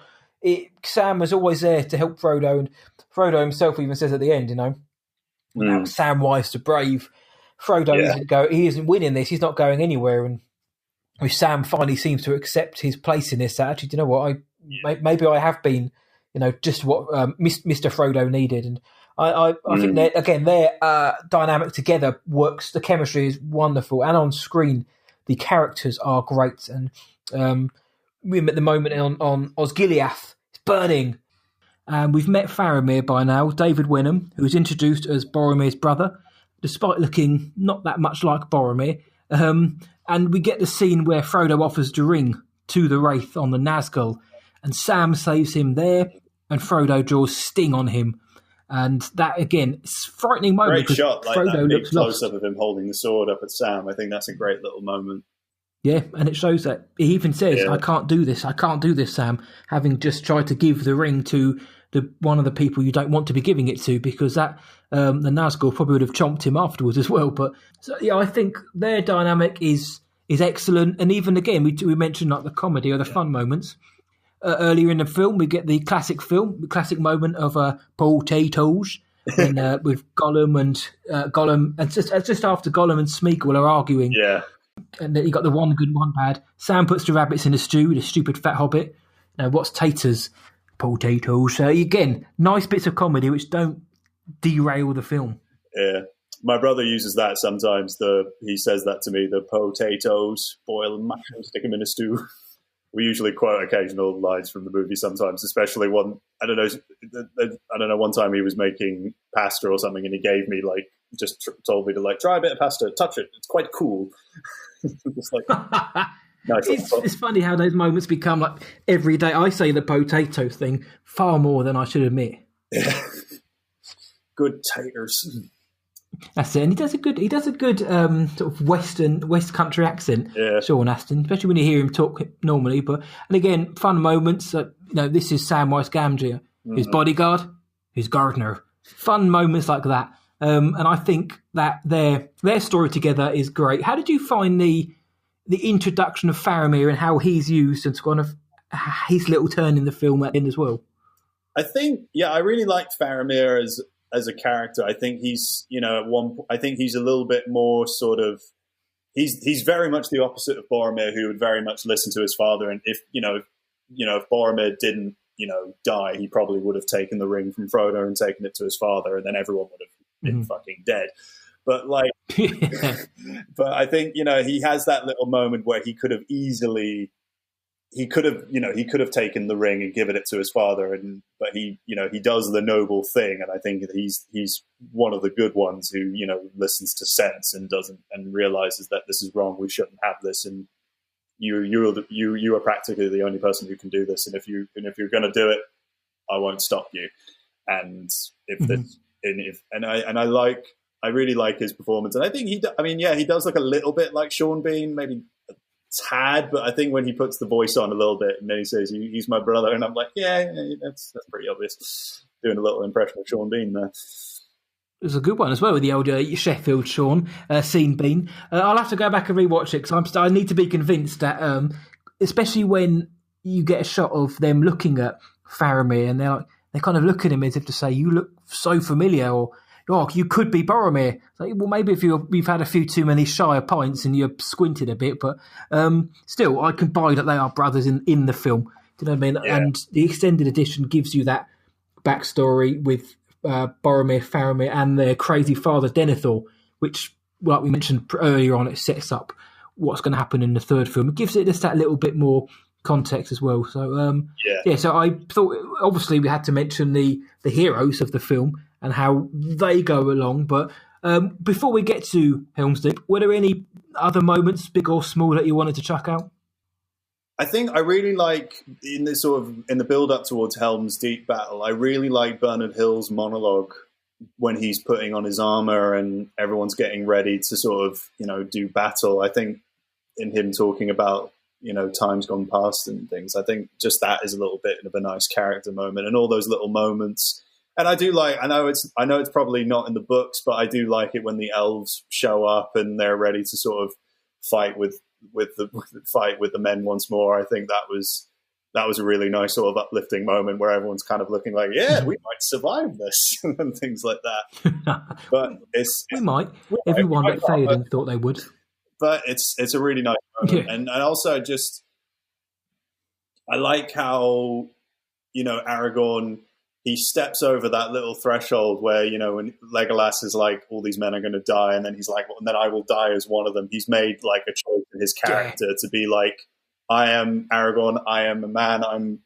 Sam was always there to help Frodo, and Frodo himself even says at the end, without Samwise the Brave, Frodo he isn't winning this. He's not going anywhere. And if Sam finally seems to accept his place in this, that actually, do you know what? Maybe I have been, just what Mr. Frodo needed. And I think their dynamic together works. The chemistry is wonderful, and on screen, the characters are great. And we're at the moment on Osgiliath. It's burning. And we've met Faramir by now, David Wenham, who is introduced as Boromir's brother, despite looking not that much like Boromir. And we get the scene where Frodo offers the ring to the Wraith on the Nazgul, and Sam saves him there, and Frodo draws Sting on him. And that, again, it's a frightening moment. Great shot, Frodo that big looks close-up of him holding the sword up at Sam. I think that's a great little moment. Yeah, and it shows that. He even says, I can't do this, Sam, having just tried to give the ring to one of the people you don't want to be giving it to, because that the Nazgul probably would have chomped him afterwards as well. But I think their dynamic is excellent. And even, again, we mentioned the comedy or the fun moments. Earlier in the film, we get the classic moment of potatoes, and with Gollum and just after Gollum and Smeagol are arguing. Yeah. And then you got the one good, one bad. Sam puts the rabbits in a stew, the stupid fat hobbit. What's taters? Potatoes. So again, nice bits of comedy which don't derail the film. Yeah. My brother uses that sometimes. He says that to me, the potatoes, boil and mash them, stick them in a stew. We usually quote occasional lines from the movie sometimes, especially one, I don't know, one time he was making pasta or something and he gave me told me to try a bit of pasta, touch it, it's quite cool. Just nice. It's funny how those moments become every day. I say the potato thing far more than I should admit. Yeah. Good taters. That's it, and he does a good sort of West Country accent. Yeah. Sean Astin, especially when you hear him talk normally. And again, fun moments. This is Samwise Gamgee. his bodyguard, his gardener. Fun moments like that. And I think that their story together is great. How did you find the introduction of Faramir and how he's used and kind of his little turn in the film at the end as well? I think, I really liked Faramir as a character. I think he's, I think he's a little bit more sort of, he's very much the opposite of Boromir, who would very much listen to his father. And if Boromir didn't, die, he probably would have taken the ring from Frodo and taken it to his father, and then everyone would have been fucking dead. But like, but I think, he has that little moment where he could have taken the ring and given it to his father, but he does the noble thing, and I think that he's one of the good ones who listens to sense and realizes that this is wrong. We shouldn't have this, and you are practically the only person who can do this, and if you're going to do it, I won't stop you. And I really like his performance, and I think he does look a little bit like Sean Bean, maybe tad, but I think when he puts the voice on a little bit and then he says he's my brother, and I'm like, that's pretty obvious. Doing a little impression of Sean Bean there. It was a good one as well with the old Sheffield Sean Scene Bean. I'll have to go back and rewatch it because I need to be convinced that, especially when you get a shot of them looking at Faramir and they kind of look at him as if to say, "You look so familiar," or "Oh, you could be Boromir." Like, well, maybe if you've had a few too many Shire pints and you're squinted a bit, but still, I can buy that they are brothers in the film. Do you know what I mean? Yeah. And the extended edition gives you that backstory with Boromir, Faramir, and their crazy father Denethor, which, like we mentioned earlier on, it sets up what's going to happen in the third film. It gives it just that little bit more context as well. So so I thought obviously we had to mention the heroes of the film and how they go along. But before we get to Helm's Deep, were there any other moments, big or small, that you wanted to chuck out? I think I really like in the build up towards Helm's Deep battle, I really like Bernard Hill's monologue when he's putting on his armor and everyone's getting ready to sort of, do battle. I think in him talking about, times gone past and things, I think just that is a little bit of a nice character moment, and all those little moments. And I do like, I know it's probably not in the books, but I do like it when the elves show up and they're ready to sort of fight with the men once more. I think that was a really nice sort of uplifting moment where everyone's kind of looking like, yeah, we might survive this and things like that. But everyone at Theoden thought they would. But it's a really nice moment. And also just, I like how, Aragorn, he steps over that little threshold where, when Legolas is like, all these men are going to die. And then he's like, well, and then I will die as one of them. He's made like a choice in his character to be like, I am Aragorn. I am a man. I'm,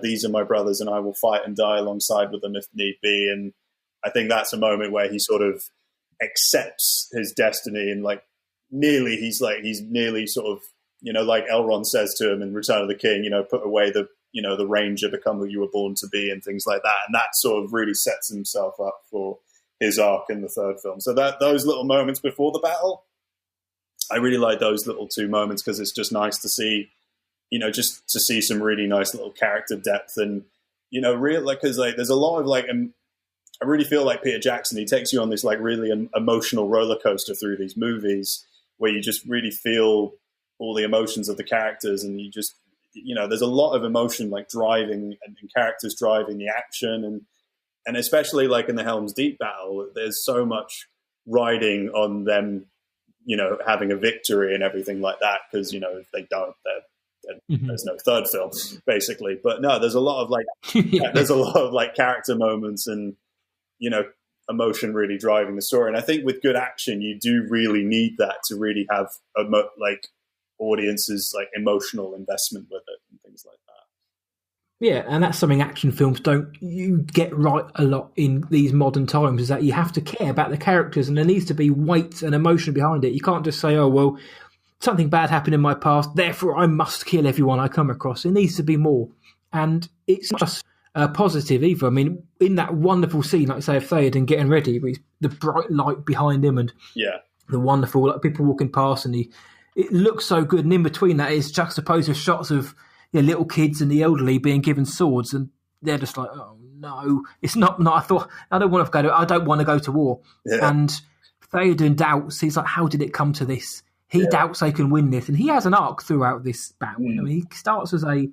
these are my brothers and I will fight and die alongside with them if need be. And I think that's a moment where he sort of accepts his destiny and like, he's nearly sort of, like Elrond says to him in Return of the King, put away the ranger, become who you were born to be and things like that. And that sort of really sets himself up for his arc in the third film. So those little moments before the battle, I really like those little two moments because it's just nice to see, just to see some really nice little character depth and, because there's a lot of I really feel like Peter Jackson, he takes you on this like really emotional roller coaster through these movies where you just really feel all the emotions of the characters, and you just, there's a lot of emotion like driving and characters driving the action, and especially like in the Helm's Deep battle, there's so much riding on them, having a victory and everything like that, because if they don't, there's no third film basically. But no, there's a lot of there's a lot of like character moments and emotion really driving the story. And I think with good action, you do really need that to really have audiences like emotional investment with it and things like that. Yeah, and that's something action films don't you get right a lot in these modern times, is that you have to care about the characters and there needs to be weight and emotion behind it. You can't just say, oh, well, something bad happened in my past, therefore I must kill everyone I come across. It needs to be more. And it's not just positive either. I mean, in that wonderful scene, like say, of Theoden getting ready, with the bright light behind him and the wonderful people walking past, and it looks so good. And in between that is juxtaposed with shots of little kids and the elderly being given swords, and they're just like, oh no, it's not. I thought I don't want to go to war. Yeah. And Theoden doubts. He's like, how did it come to this? He doubts they can win this, and he has an arc throughout this battle. I mean, he starts as a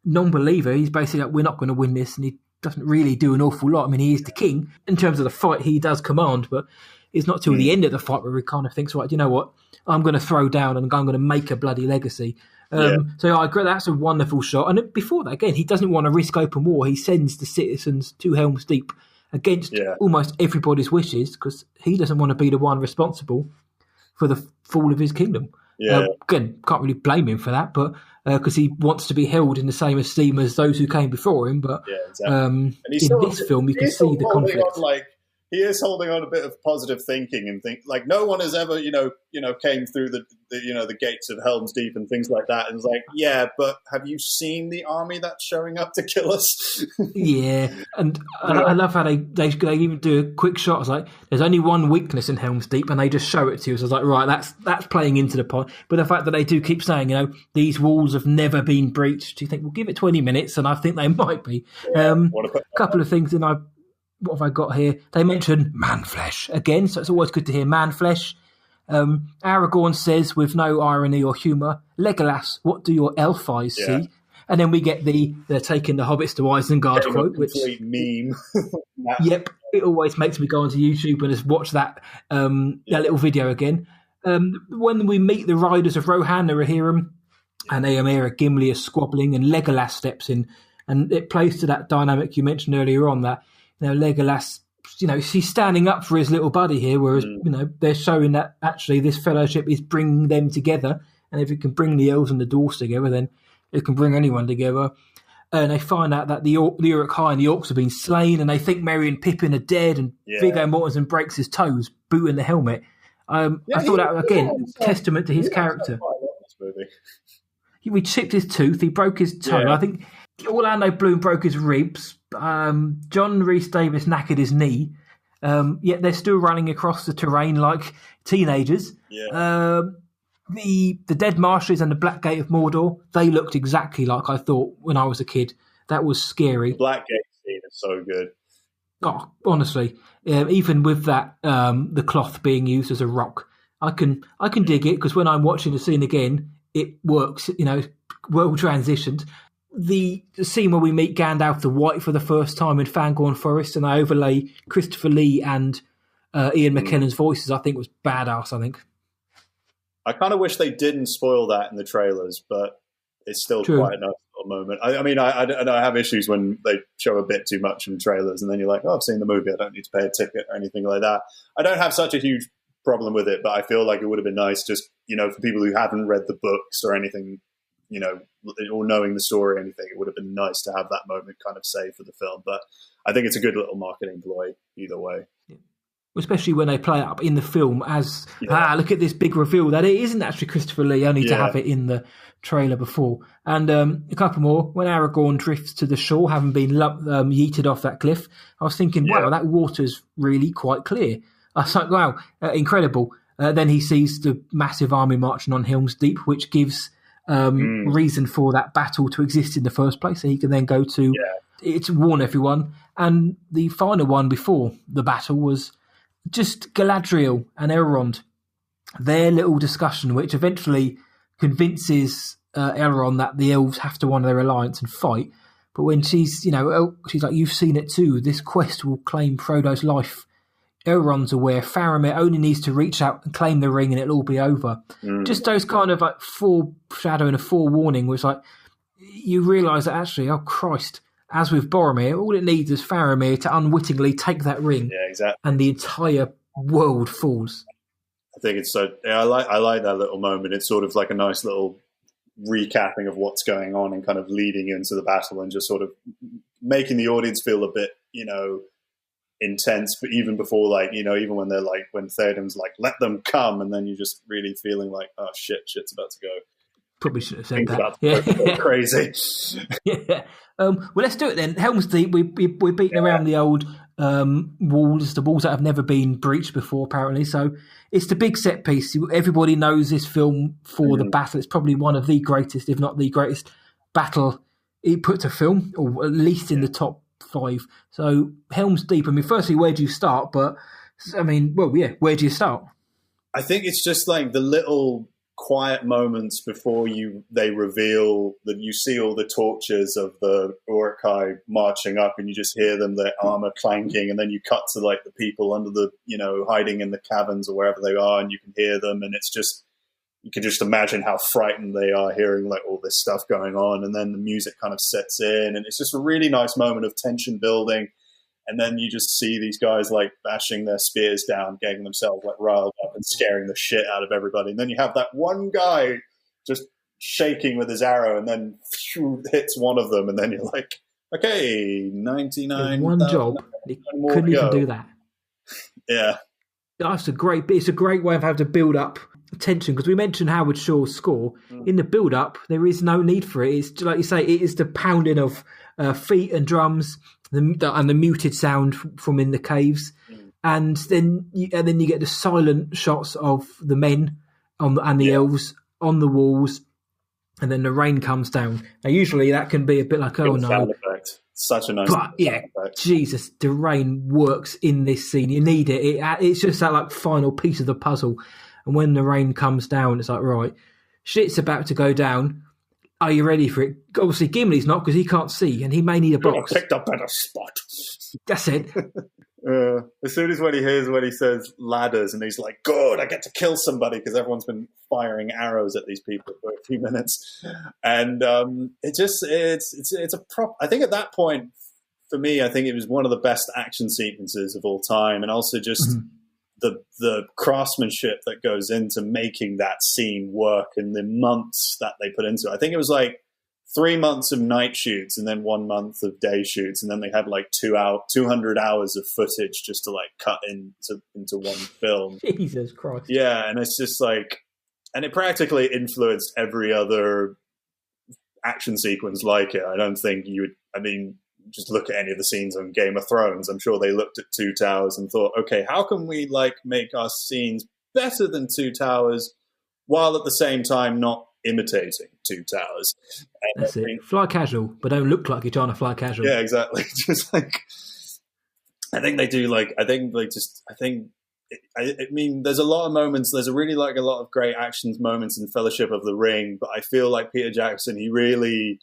non-believer. He's basically like, we're not going to win this, and he doesn't really do an awful lot. I mean, he is the king in terms of the fight. He does command, but it's not till the end of the fight where he kind of thinks, right, you know what? I'm going to throw down and I'm going to make a bloody legacy. So I agree, that's a wonderful shot. And before that, again, he doesn't want to risk open war. He sends the citizens to Helm's Deep against almost everybody's wishes because he doesn't want to be the one responsible for the fall of his kingdom. Again, can't really blame him for that, but because he wants to be held in the same esteem as those who came before him. But and in this film, you can see the conflict. He is holding on a bit of positive thinking and think like no one has ever, came through the gates of Helm's Deep and things like that. And it's like, yeah, but have you seen the army that's showing up to kill us? And I love how they even do a quick shot. It's like there's only one weakness in Helm's Deep, and they just show it to you. So I was like, right, that's playing into the point. But the fact that they do keep saying, these walls have never been breached. You think, well, give it 20 minutes, and I think they might be. A couple of things, what have I got here? They mention man flesh again, so it's always good to hear man flesh. Aragorn says, with no irony or humour, Legolas, what do your elf eyes see? And then we get they're taking the hobbits to Isengard quote, which meme. Yep, it always makes me go onto YouTube and just watch that little video again. When we meet the riders of Rohan, Rohirrim and Eomer, Gimli are squabbling, and Legolas steps in, and it plays to that dynamic you mentioned earlier on that. Legolas, he's standing up for his little buddy here, whereas, they're showing that actually this fellowship is bringing them together. And if it can bring the elves and the dwarves together, then it can bring anyone together. And they find out that the Uruk-hai and the orcs have been slain, and they think Merry and Pippin are dead, and Viggo Mortensen breaks his toes, booting the helmet. I thought that, again, testament to his character. He chipped his tooth, he broke his toe. I think Orlando Bloom broke his ribs. John Rhys Davis knackered his knee. Yet they're still running across the terrain like teenagers. The dead marshes and the Black Gate of Mordor, they looked exactly like I thought when I was a kid. That was scary. The Black Gate scene is so good. Oh, honestly, even with that, the cloth being used as a rock, I can dig it because when I'm watching the scene again, it works. Well transitioned. The scene where we meet Gandalf the White for the first time in Fangorn Forest, and I overlay Christopher Lee and Ian McKellen's voices, I think was badass. I kind of wish they didn't spoil that in the trailers, but it's still quite a nice little moment. I have issues when they show a bit too much in trailers, and then you're like, oh, I've seen the movie, I don't need to pay a ticket or anything like that. I don't have such a huge problem with it, but I feel like it would have been nice just, for people who haven't read the books or anything, or knowing the story or anything, it would have been nice to have that moment kind of saved for the film. But I think it's a good little marketing ploy either way. Especially when they play it up in the film as, look at this big reveal that it isn't actually Christopher Lee, only to have it in the trailer before. And a couple more. When Aragorn drifts to the shore, having been yeeted off that cliff, I was thinking, wow, that water's really quite clear. I was like, wow, incredible. Then he sees the massive army marching on Helm's Deep, which gives reason for that battle to exist in the first place. So he can then go to warn everyone. And the final one before the battle was just Galadriel and Elrond. Their little discussion, which eventually convinces Elrond that the elves have to honour their alliance and fight. But when she's like, you've seen it too. This quest will claim Frodo's life. Elrond's aware. Faramir only needs to reach out and claim the ring and it'll all be over. Just those kind of like foreshadowing and forewarning was like, you realise that actually, oh Christ, as with Boromir, all it needs is Faramir to unwittingly take that ring. Yeah, exactly. And the entire world falls. I think it's so, I like that little moment. It's sort of like a nice little recapping of what's going on and kind of leading into the battle and just sort of making the audience feel a bit, intense, but even before, like, even when they're like, when Theoden's like, let them come, and then you're just really feeling like, oh shit's about to go. Probably should have said that. Crazy. Well, let's do it then. Helm's Deep, we're beating around the old walls, the walls that have never been breached before, apparently. So it's the big set piece. Everybody knows this film for the battle. It's probably one of the greatest, if not the greatest battle he put to film, or at least in the top 5. So Helm's Deep. I mean, firstly, where do you start? But I mean, well, yeah, where do you start? I think it's just like the little quiet moments before they reveal that you see all the torches of the Uruk-hai marching up, and you just hear them, their armor clanking, and then you cut to like the people under the, hiding in the caverns or wherever they are, and you can hear them, and it's just, you can just imagine how frightened they are hearing like all this stuff going on, and then the music kind of sets in, and it's just a really nice moment of tension building. And then you just see these guys like bashing their spears down, getting themselves like riled up and scaring the shit out of everybody. And then you have that one guy just shaking with his arrow, and then hits one of them, and then you're like, okay, 99. One job. He couldn't even do that. Yeah. It's a great way of having to build up tension, because we mentioned Howard Shore's score. In the build up, there is no need for it. It's like you say, it is the pounding of feet and drums, and the muted sound from in the caves, and then you get the silent shots of the men and the elves on the walls, and then the rain comes down. Now, usually that can be a bit like, good sound effect. Such a nice. But yeah, effect. Jesus, the rain works in this scene. You need it. It's just that like final piece of the puzzle. And when the rain comes down, it's like, right, shit's about to go down. Are you ready for it? Obviously, Gimli's not, because he can't see, and he may need a box. Picked a better spot. That's it. As soon as when he says ladders, and he's like, good, I get to kill somebody, because everyone's been firing arrows at these people for a few minutes. And it's a prop. I think at that point, for me, I think it was one of the best action sequences of all time. And also just the craftsmanship that goes into making that scene work, and the months that they put into it. I think it was like 3 months of night shoots and then 1 month of day shoots, and then they had like 200 hours of footage just to like cut into one film. Jesus Christ. Yeah, and it's just like, and it practically influenced every other action sequence like it. I don't think just look at any of the scenes on Game of Thrones. I'm sure they looked at Two Towers and thought, okay, how can we like make our scenes better than Two Towers while at the same time not imitating Two Towers? And that's it. Fly casual, but don't look like you're trying to fly casual. Yeah, exactly. Just like, I mean, there's a lot of moments. There's a lot of great action moments in Fellowship of the Ring, but I feel like Peter Jackson, he really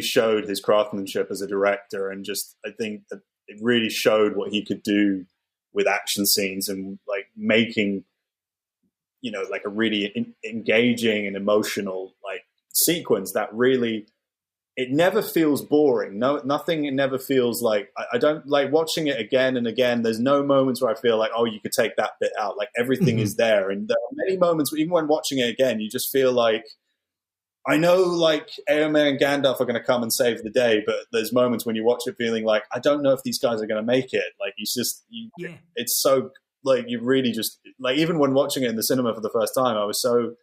showed his craftsmanship as a director, and just, I think that it really showed what he could do with action scenes, and like making, like a really engaging and emotional like sequence that really, it never feels boring. Nothing. It never feels like, I don't like watching it again and again. There's no moments where I feel like, oh, you could take that bit out. Like everything is there. And there are many moments, even when watching it again, you just feel like, I know like Éomer and Gandalf are going to come and save the day, but there's moments when you watch it feeling like, I don't know if these guys are going to make it. Like it's so like, you really just like, even when watching it in the cinema for the first time, I was so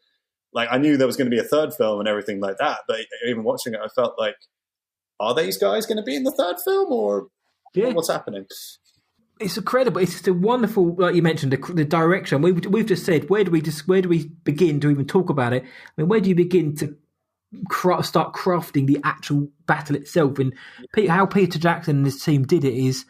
like, I knew there was going to be a third film and everything like that. But even watching it, I felt like, are these guys going to be in the third film, or what's happening? It's incredible. It's just a wonderful, like you mentioned, the direction. We've just said, where do we begin to even talk about it? I mean, where do you begin to start crafting the actual battle itself? And how Peter Jackson and his team did it is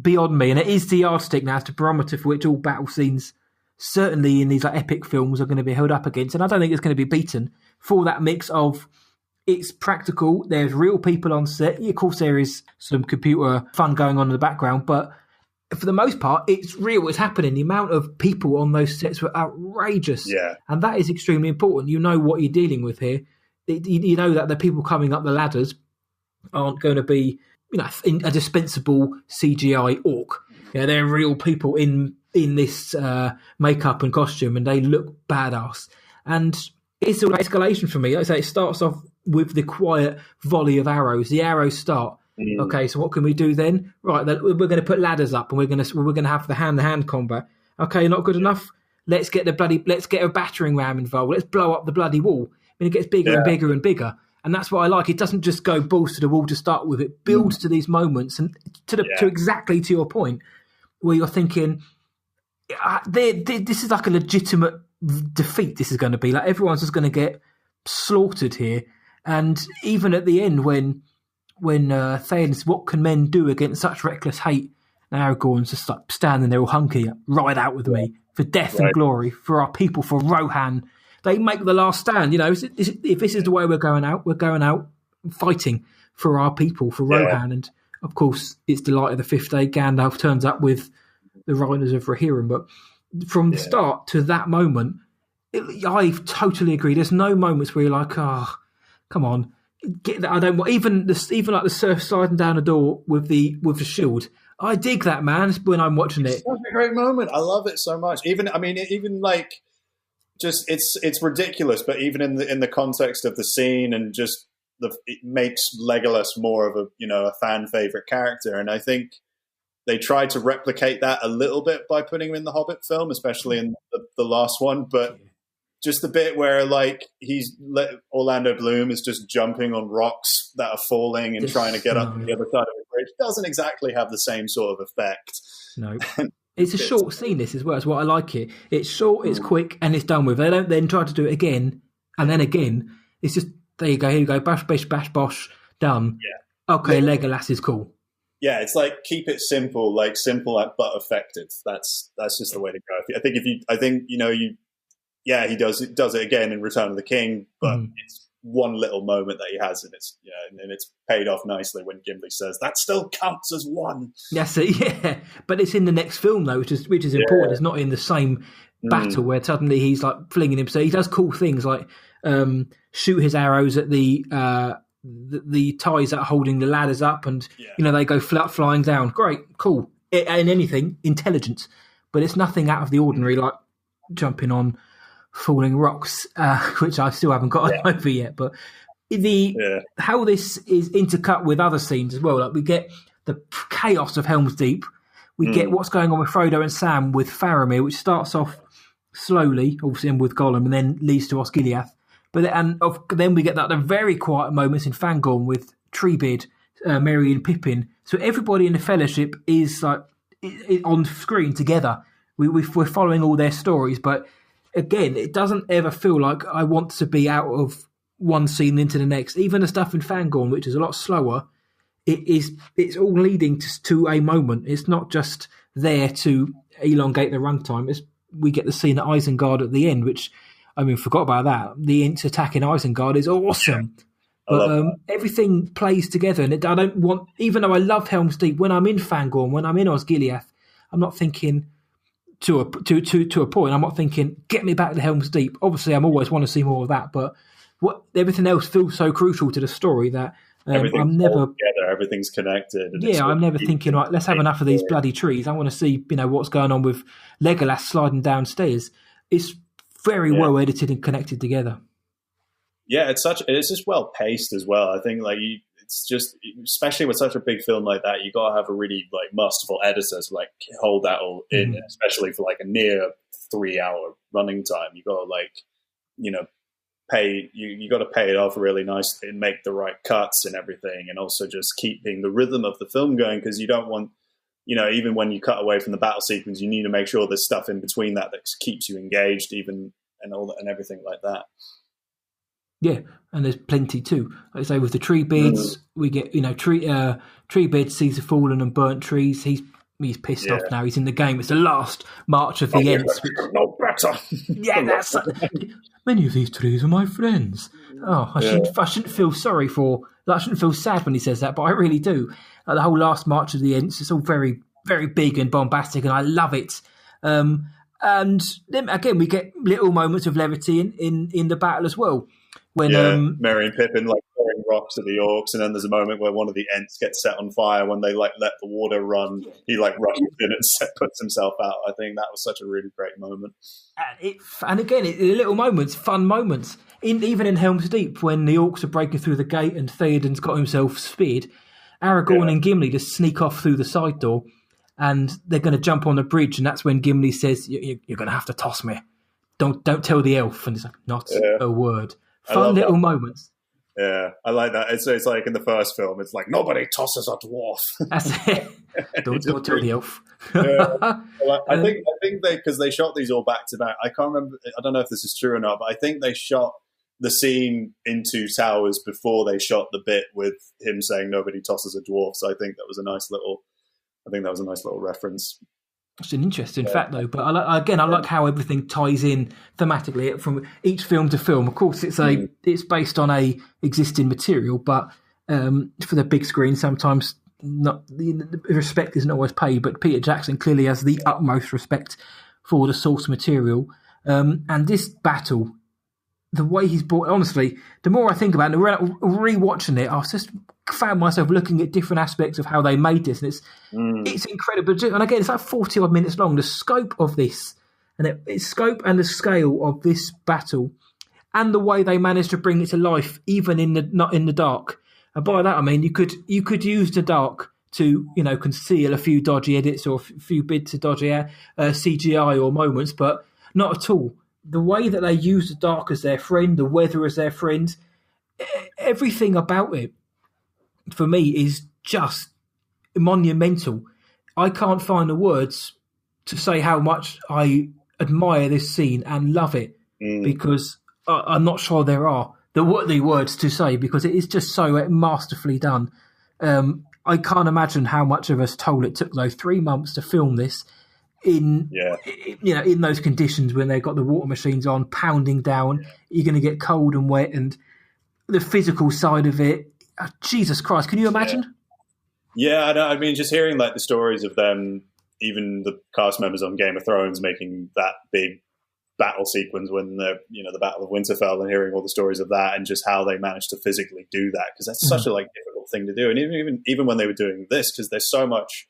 beyond me, and it is the yardstick now, it's the barometer for which all battle scenes, certainly in these like epic films, are going to be held up against. And I don't think it's going to be beaten for that mix of, it's practical, there's real people on set. Of course, there is some computer fun going on in the background, but for the most part, it's real, it's happening. The amount of people on those sets were outrageous. Yeah. And that is extremely important. You know what you're dealing with here. You know that the people coming up the ladders aren't going to be, a dispensable CGI orc. They're real people in this makeup and costume, and they look badass. And it's an escalation for me. Like I say, it starts off with the quiet volley of arrows. The arrows start. Okay, so what can we do then? Right, we're going to put ladders up, and we're going to have the hand-to-hand combat. Okay, not good enough. Let's get a battering ram involved. Let's blow up the bloody wall. And it gets bigger and bigger and bigger. And that's what I like. It doesn't just go balls to the wall to start with. It builds to these moments, and to exactly to your point, where you're thinking, this is like a legitimate defeat. This is going to be like, everyone's just going to get slaughtered here. And even at the end, when when Theoden says, "What can men do against such reckless hate?" And Aragorn's just like standing there all hunky, ride out with me for death and glory, for our people, for Rohan. They make the last stand. If this is the way we're going out fighting for our people, for Rohan. And of course, it's the light of the fifth day. Gandalf turns up with the Riders of Rohirrim. But from the start to that moment, I totally agree. There's no moments where you're like, oh, come on, get that. I don't want even like the surf sliding down the door with the shield. I dig that, man. When I'm watching it, it's such a great moment. I love it so much. Even like, just it's ridiculous, but even in the context of the scene and just it makes Legolas more of a fan favorite character, and I think they tried to replicate that a little bit by putting him in the Hobbit film, especially in the last one. But just the bit where like Orlando Bloom is just jumping on rocks that are falling and trying to get up to the other side of the bridge doesn't exactly have the same sort of effect. No. It's a short scene, this as well. That's what I like it. It's short, it's quick, and it's done with. They don't then try to do it again, and then again. It's just, there you go, here you go, bash, bash, bash, bosh, done. Yeah. Okay, Legolas is cool. Yeah, it's like, keep it simple but effective. That's just the way to go. He does it again in Return of the King, but it's one little moment that he has, and it's paid off nicely when Gimli says that still counts as one. Yes, but it's in the next film though, which is important. It's not in the same battle where suddenly he's like flinging him. So he does cool things like shoot his arrows at the ties that are holding the ladders up, and they go flying down. Great, cool. And anything intelligence, but it's nothing out of the ordinary, like jumping on falling rocks, which I still haven't got over yet. But how this is intercut with other scenes as well. Like we get the chaos of Helm's Deep. We get what's going on with Frodo and Sam with Faramir, which starts off slowly, obviously, and with Gollum, and then leads to Osgiliath. But then we get the very quiet moments in Fangorn with Treebeard, Merry and Pippin. So everybody in the Fellowship is like on screen together. We're following all their stories, but again, it doesn't ever feel like I want to be out of one scene into the next. Even the stuff in Fangorn, which is a lot slower, it's all leading to a moment. It's not just there to elongate the runtime. We get the scene at Isengard at the end, which, forgot about that. The Ents attacking Isengard is awesome. But everything plays together, and I don't want, even though I love Helm's Deep, when I'm in Fangorn, when I'm in Osgiliath, I'm not thinking to a point. I'm not thinking, get me back to Helm's Deep. Obviously, I'm always want to see more of that, but everything else feels so crucial to the story that I'm never together. Everything's connected. I'm never thinking, right, let's have enough of these bloody trees. I want to see, what's going on with Legolas sliding downstairs. It's very well edited and connected together. Yeah, it's just well paced as well. I think it's just, especially with such a big film like that, you got to have a really masterful editor to hold that all in, especially for a near 3-hour running time. You got to pay it off really nice and make the right cuts and everything, and also just keeping the rhythm of the film going, because you don't want, even when you cut away from the battle sequence, you need to make sure there's stuff in between that keeps you engaged, even, and all that and everything like that. Yeah, and there's plenty too. Like I say, with the Treebeards, we get, Treebeard sees the fallen and burnt trees. He's pissed off now. He's in the game. It's the last march of the Ents. No better. Yeah, that's many of these trees are my friends. Oh, I shouldn't feel sorry for. I shouldn't feel sad when he says that, but I really do. The whole last march of the Ents, it's all very, very big and bombastic, and I love it. And then again, we get little moments of levity in the battle as well. When Merry and Pippin throwing rocks at the orcs, and then there's a moment where one of the Ents gets set on fire when they let the water run. He rushes in and puts himself out. I think that was such a really great moment. And again, little moments, fun moments. Even in Helm's Deep, when the orcs are breaking through the gate and Theoden's got himself speared, Aragorn and Gimli just sneak off through the side door, and they're going to jump on the bridge, and that's when Gimli says, "You're going to have to toss me. Don't tell the elf." And he's like, "Not a word." Fun little moments. Yeah, I like that. It's like in the first film, it's nobody tosses a dwarf. That's it. Don't tell the elf. I think because they shot these all back to back. I can't remember. I don't know if this is true or not, but I think they shot the scene in Two Towers before they shot the bit with him saying nobody tosses a dwarf. So I think that was a nice little reference. It's an interesting fact, though. But I like how everything ties in thematically from each film to film. Of course, it's based on a existing material, but for the big screen, sometimes not the respect isn't always paid. But Peter Jackson clearly has the utmost respect for the source material, and this battle, the way he's brought. Honestly, the more I think about it, rewatching it, I just found myself looking at different aspects of how they made this, and it's incredible. And again, it's like 40 odd minutes long. The scope of this, and its scope and the scale of this battle, and the way they managed to bring it to life, even not in the dark. And by that I mean you could use the dark to conceal a few dodgy edits or a few bits of dodgy CGI or moments, but not at all. The way that they use the dark as their friend, the weather as their friend, everything about it, for me, is just monumental. I can't find the words to say how much I admire this scene and love it, because I'm not sure there are the words to say, because it is just so masterfully done. I can't imagine how much of us toll it took those 3 months to film this in those conditions when they've got the water machines on, pounding down. You're going to get cold and wet, and the physical side of it. Jesus Christ, can you imagine? Yeah, I mean, just hearing like the stories of them, even the cast members on Game of Thrones making that big battle sequence when the Battle of Winterfell, and hearing all the stories of that and just how they managed to physically do that, because that's such a difficult thing to do. And even when they were doing this, because there's so much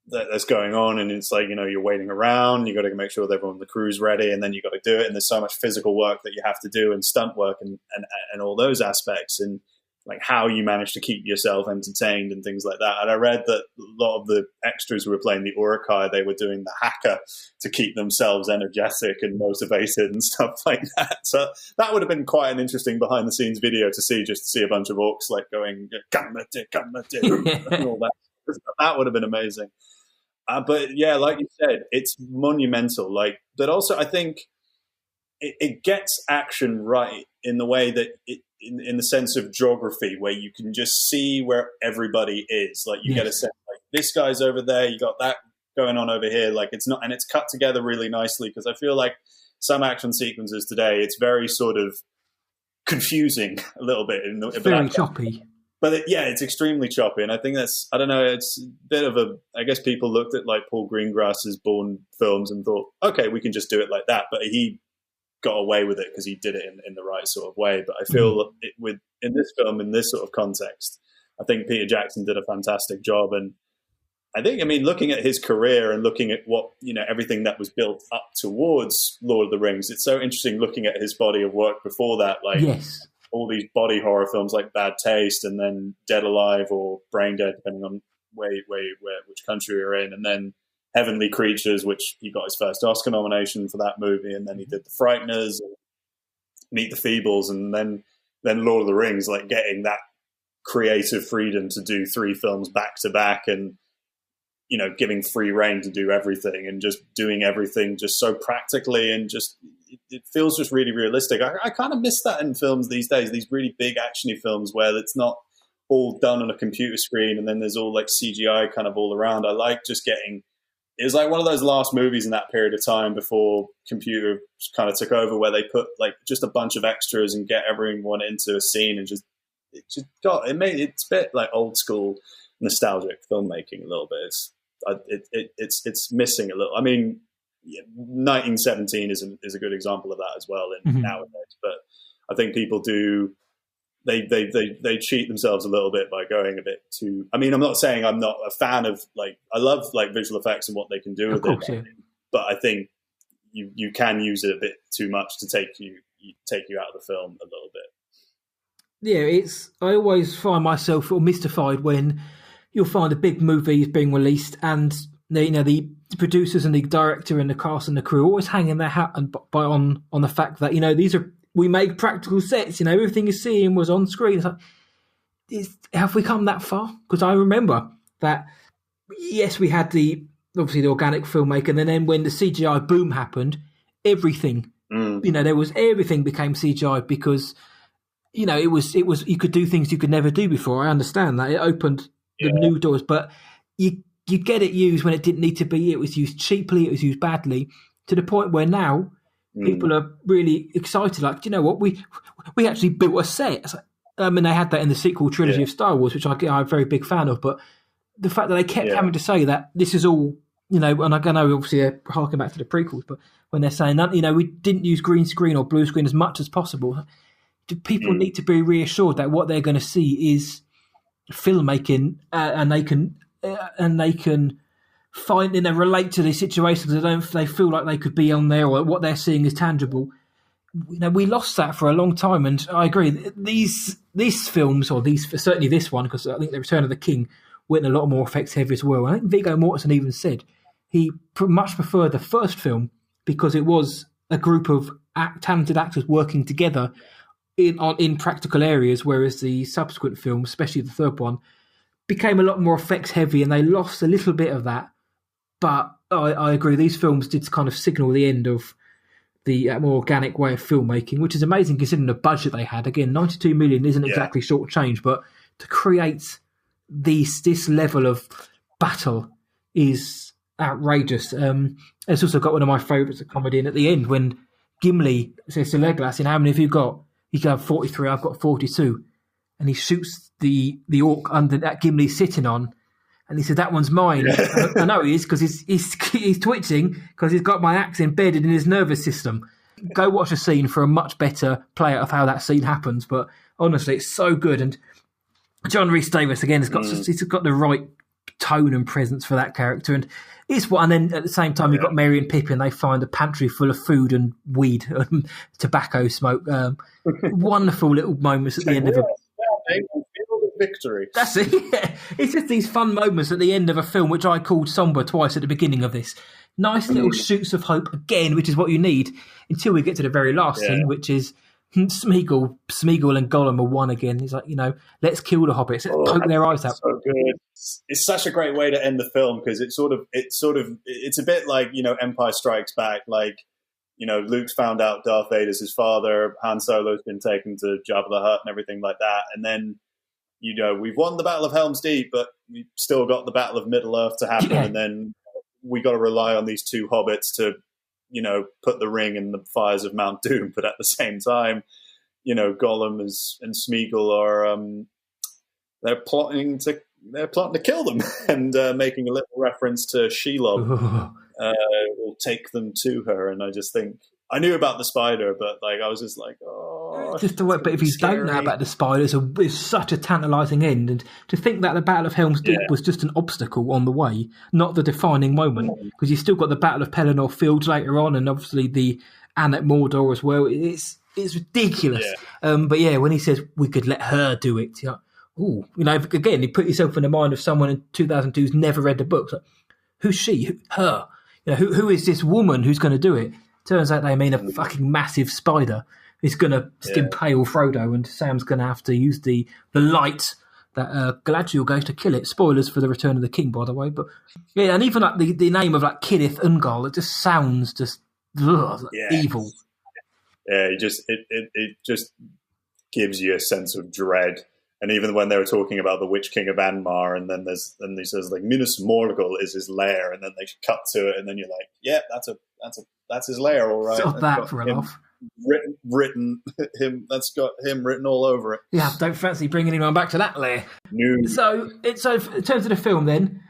that's going on, and it's like, you're waiting around, you got to make sure that everyone on the crew's ready, and then you got to do it, and there's so much physical work that you have to do, and stunt work, and all those aspects, and like how you manage to keep yourself entertained and things like that. And I read that a lot of the extras who were playing the Uruk-hai, they were doing the haka to keep themselves energetic and motivated and stuff like that. So that would have been quite an interesting behind the scenes video to see a bunch of orcs like going, "Kamate, kamate," and all that. That would have been amazing. But yeah, like you said, it's monumental. But also I think it gets action right in the way that in the sense of geography, where you can just see where everybody is. Like you get a sense, like this guy's over there, you got that going on over here. Like it's not, and it's cut together really nicely, because I feel like some action sequences today, it's very sort of confusing a little bit. It's very choppy. But it's extremely choppy. And I think that's, I don't know, it's a bit of I guess people looked at like Paul Greengrass's Bourne films and thought, okay, we can just do it like that. But he got away with it because he did it in the right sort of way. But I feel in this film, in this sort of context, I think Peter Jackson did a fantastic job. And I think, I mean, looking at his career and looking at what, everything that was built up towards Lord of the Rings, it's so interesting looking at his body of work before that. Like all these body horror films like Bad Taste, and then Dead Alive or Brain Dead, depending on which country you're in. And then Heavenly Creatures, which he got his first Oscar nomination for that movie, and then he did The Frighteners, and Meet the Feebles, and then Lord of the Rings, like getting that creative freedom to do 3 films back to back, and giving free reign to do everything, and just doing everything just so practically, and just it feels just really realistic. I kind of miss that in films these days, these really big actiony films where it's not all done on a computer screen and then there's all like CGI kind of all around. I like just getting. It was like one of those last movies in that period of time before computer kind of took over, where they put like just a bunch of extras and get everyone into a scene, and it's a bit like old school nostalgic filmmaking a little bit. It's missing a little. I mean, 1917 is a good example of that as well nowadays. But I think people do. They cheat themselves a little bit by going a bit too. I mean, I'm not saying I'm not a fan of I love like visual effects and what they can do with it, but I think you can use it a bit too much to take you out of the film a little bit. Yeah, I always find myself mystified when you'll find a big movie is being released, and the producers and the director and the cast and the crew always hanging their hat on the fact that these are. We make practical sets, everything you're seeing was on screen. It's like, have we come that far? Because I remember that, yes, we had obviously the organic filmmaker, and then when the CGI boom happened, everything You know, there was everything became CGI because, you know, it was you could do things you could never do before. I understand that. It opened the new doors, but you get it used when it didn't need to be. It was used cheaply, it was used badly, to the point where now people are really excited. Like, do you know what? We actually built a set. I mean, they had that in the sequel trilogy of Star Wars, which I'm a very big fan of, but the fact that they kept having to say that this is all, you know, and I know obviously they're harking back to the prequels, but when they're saying that, you know, we didn't use green screen or blue screen as much as possible, people need to be reassured that what they're going to see is filmmaking, and they can find, you know, relate to these situations. They feel like they could be on there, or what they're seeing is tangible. You know, we lost that for a long time, and I agree. These films, or certainly this one, because I think The Return of the King went a lot more effects heavy as well. I think Viggo Mortensen even said he much preferred the first film because it was a group of talented actors working together in practical areas, whereas the subsequent film, especially the third one, became a lot more effects heavy, and they lost a little bit of that. But I agree, these films did kind of signal the end of the more organic way of filmmaking, which is amazing considering the budget they had. Again, 92 million isn't exactly short change, but to create this level of battle is outrageous. It's also got one of my favourites of comedy in at the end when Gimli says to Legolas, "And how many have you got?" He can have 43, I've got 42. And he shoots the orc under that Gimli's sitting on. And he said, "That one's mine." I know he is, because he's twitching because he's got my axe embedded in his nervous system. Go watch a scene for a much better play out of how that scene happens. But honestly, it's so good. And John Rhys Davies, again, he's got the right tone and presence for that character. And and then at the same time, you've got Merry and Pippin. They find a pantry full of food and weed and tobacco smoke. Wonderful little moments at the end of a victory. That's it. Yeah. It's just these fun moments at the end of a film, which I called somber twice at the beginning of this. Nice little shoots of hope again, which is what you need until we get to the very last scene, which is Smeagol and Gollum are one again. He's like, you know, let's kill the hobbits, let's poke their eyes out. So good. It's such a great way to end the film, because it's a bit like, you know, Empire Strikes Back. Like, you know, Luke's found out Darth Vader's his father, Han Solo's been taken to Jabba the Hutt and everything like that, and then, you know, we've won the Battle of Helm's Deep, but we've still got the Battle of Middle-earth to happen, and then we got to rely on these two hobbits to, you know, put the ring in the fires of Mount Doom. But at the same time, you know, Gollum and Smeagol are they're plotting to kill them, and making a little reference to Shelob will take them to her. And I just think, I knew about the spider, but like I was just like, oh, just the way. But if you don't know about the spiders, it's such a tantalising end. And to think that the Battle of Helm's Deep was just an obstacle on the way, not the defining moment, because you still got the Battle of Pelennor Fields later on, and obviously the Anne at Mordor as well. It's ridiculous. But yeah, when he says we could let her do it, you're like, ooh, you know, again, you put yourself in the mind of someone in 2002 who's never read the books. Like, who's she? Her? You know, who is this woman who's going to do it? Turns out they mean a fucking massive spider is going to impale Frodo, and Sam's going to have to use the light that Galadriel goes to kill it. Spoilers for The Return of the King, by the way. But yeah, and even like the name of like Kenneth Ungol, it just sounds just evil. Yeah, it just gives you a sense of dread. And even when they were talking about the Witch King of Anmar, and then he says like Minas Morgul is his lair, and then they cut to it, and then you're like, yeah, that's his lair, all right. Stop that for a laugh. Written him. That's got him written all over it. Yeah, don't fancy bringing anyone back to that lair. No. So in terms of the film, then,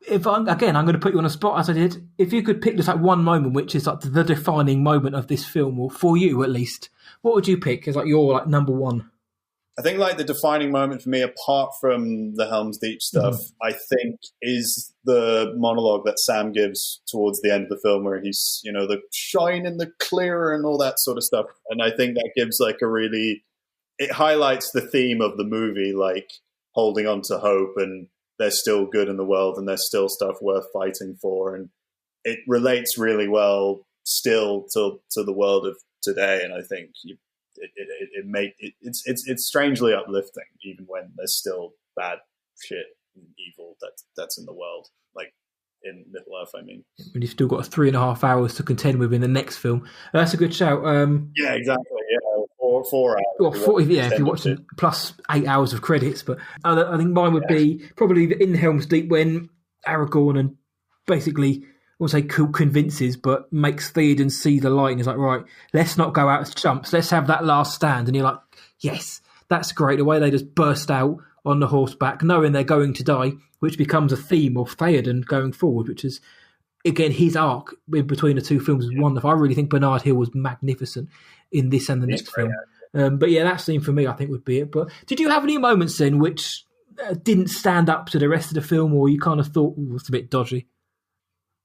I'm going to put you on a spot as I did. If you could pick just like one moment, which is like the defining moment of this film, or for you at least, what would you pick as like your like number one? I think like the defining moment for me, apart from the Helm's Deep stuff, I think is the monologue that Sam gives towards the end of the film, where he's, you know, the shine and the clear and all that sort of stuff. And I think that gives like it highlights the theme of the movie, like holding on to hope, and there's still good in the world, and there's still stuff worth fighting for. And it relates really well still to the world of today. And I think it's strangely uplifting, even when there's still bad shit and evil that's in the world. Like, in Middle Earth, I mean. When you've still got 3.5 hours to contend with in the next film. That's a good shout. Yeah, exactly. Yeah, 4 hours. Well, 40, if you're watching plus 8 hours of credits, but I think mine would be probably in Helm's Deep when Aragorn and basically, I won't say convinces, but makes Theoden see the light and he's like, right, let's not go out as chumps, let's have that last stand. And you're like, yes, that's great. The way they just burst out on the horseback, knowing they're going to die, which becomes a theme of Theoden going forward, which is, again, his arc in between the two films is wonderful. I really think Bernard Hill was magnificent in this and the next film. But yeah, that scene for me, I think, would be it. But did you have any moments then which didn't stand up to the rest of the film, or you kind of thought it's a bit dodgy?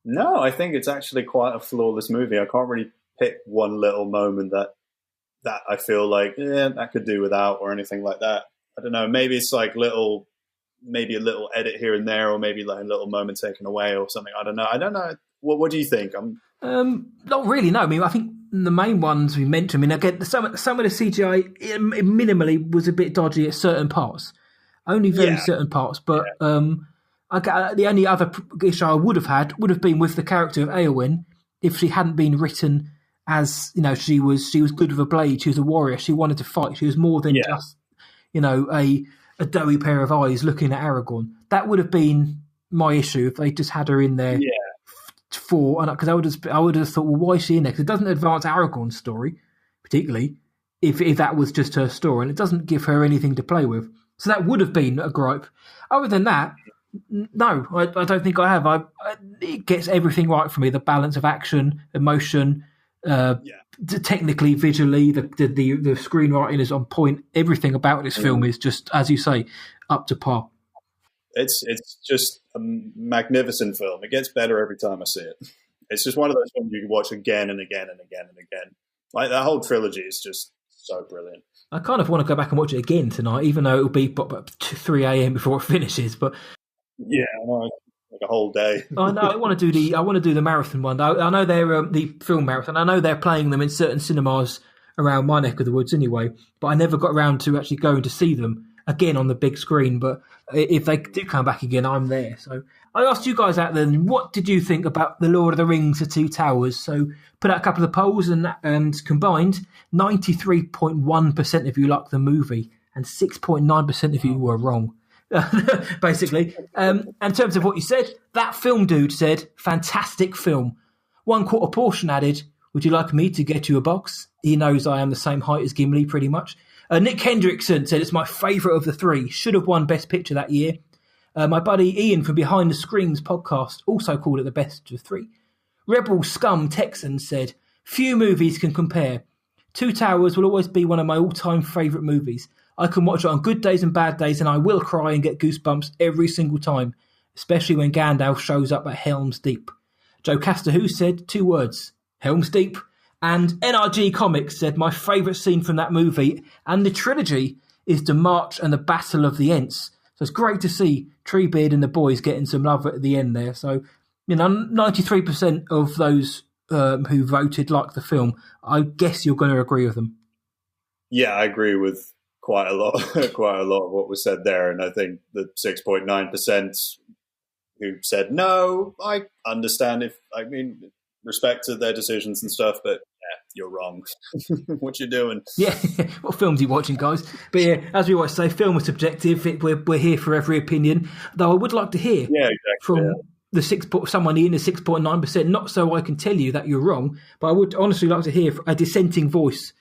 No, I think it's actually quite a flawless movie. I can't really pick one little moment that I feel like, that could do without or anything like that. I don't know. Maybe it's like maybe a little edit here and there, or maybe like a little moment taken away or something. I don't know. What do you think? Not really, no. I mean, I think the main ones we mentioned, I mean, again, some of the CGI minimally was a bit dodgy at certain parts. Only very certain parts, but the only other issue I would have been with the character of Eowyn if she hadn't been written as, she was good with a blade, she was a warrior, she wanted to fight, she was more than just, a doughy pair of eyes looking at Aragorn. That would have been my issue if they just had her in there because I would have thought, well, why is she in there? Because it doesn't advance Aragorn's story, particularly if that was just her story, and it doesn't give her anything to play with. So that would have been a gripe. Other than that, no, I don't think I have. It gets everything right for me. The balance of action, emotion, technically, visually, the screenwriting is on point. Everything about this film is just, as you say, up to par. It's just a magnificent film. It gets better every time I see it. It's just one of those films you can watch again and again and again and again. Like, that whole trilogy is just so brilliant. I kind of want to go back and watch it again tonight, even though it'll be 3 a.m. before it finishes. But yeah, like a whole day. I know. I want to do the marathon one. I know they're the film marathon. I know they're playing them in certain cinemas around my neck of the woods anyway. But I never got around to actually going to see them again on the big screen. But if they do come back again, I'm there. So I asked you guys out then, what did you think about The Lord of the Rings: The Two Towers? So put out a couple of polls and combined 93.1% of you liked the movie and 6.9% of you were wrong. Basically. In terms of what you said, that film dude said, fantastic film. 1/4 portion added, would you like me to get you a box? He knows I am the same height as Gimli, pretty much. Nick Hendrickson said, it's my favourite of the three. Should have won Best Picture that year. My buddy Ian from Behind the Screens podcast also called it the best of three. Rebel Scum Texan said, few movies can compare. Two Towers will always be one of my all-time favourite movies. I can watch it on good days and bad days, and I will cry and get goosebumps every single time, especially when Gandalf shows up at Helm's Deep. Joe Casterwho said 2 words, Helm's Deep. And NRG Comics said, my favourite scene from that movie and the trilogy is the March and the Battle of the Ents. So it's great to see Treebeard and the boys getting some love at the end there. So, 93% of those who voted like the film. I guess you're going to agree with them. Yeah, I agree with quite a lot of what was said there. And I think the 6.9% who said no, I understand respect to their decisions and stuff, but you're wrong. What you doing? Yeah, what films are you watching, guys? But yeah, as we always say, film is subjective. We're here for every opinion. Though I would like to hear from someone in the 6.9%, not so I can tell you that you're wrong, but I would honestly like to hear a dissenting voice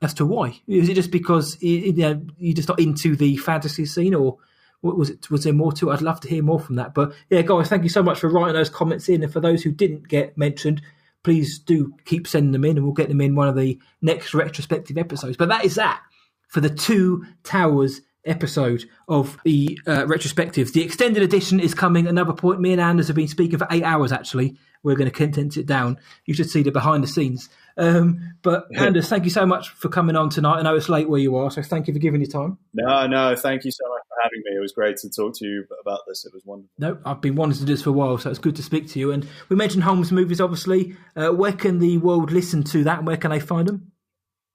as to why. Is it just because you're just not into the fantasy scene, or was there more to it? I'd love to hear more from that. But yeah, guys, thank you so much for writing those comments in. And for those who didn't get mentioned, please do keep sending them in, and we'll get them in one of the next retrospective episodes. But that is that for the Two Towers episode of the retrospectives. The extended edition is coming. Another point, me and Anders have been speaking for 8 hours, actually. We're going to condense it down. You should see the behind the scenes. But Anders, thank you so much for coming on tonight. I know it's late where you are, so thank you for giving your time. No, thank you so much for having me. It was great to talk to you about this. It was wonderful. No, I've been wanting to do this for a while, so it's good to speak to you. And we mentioned Holmes movies, obviously. Where can the world listen to that, and where can they find them?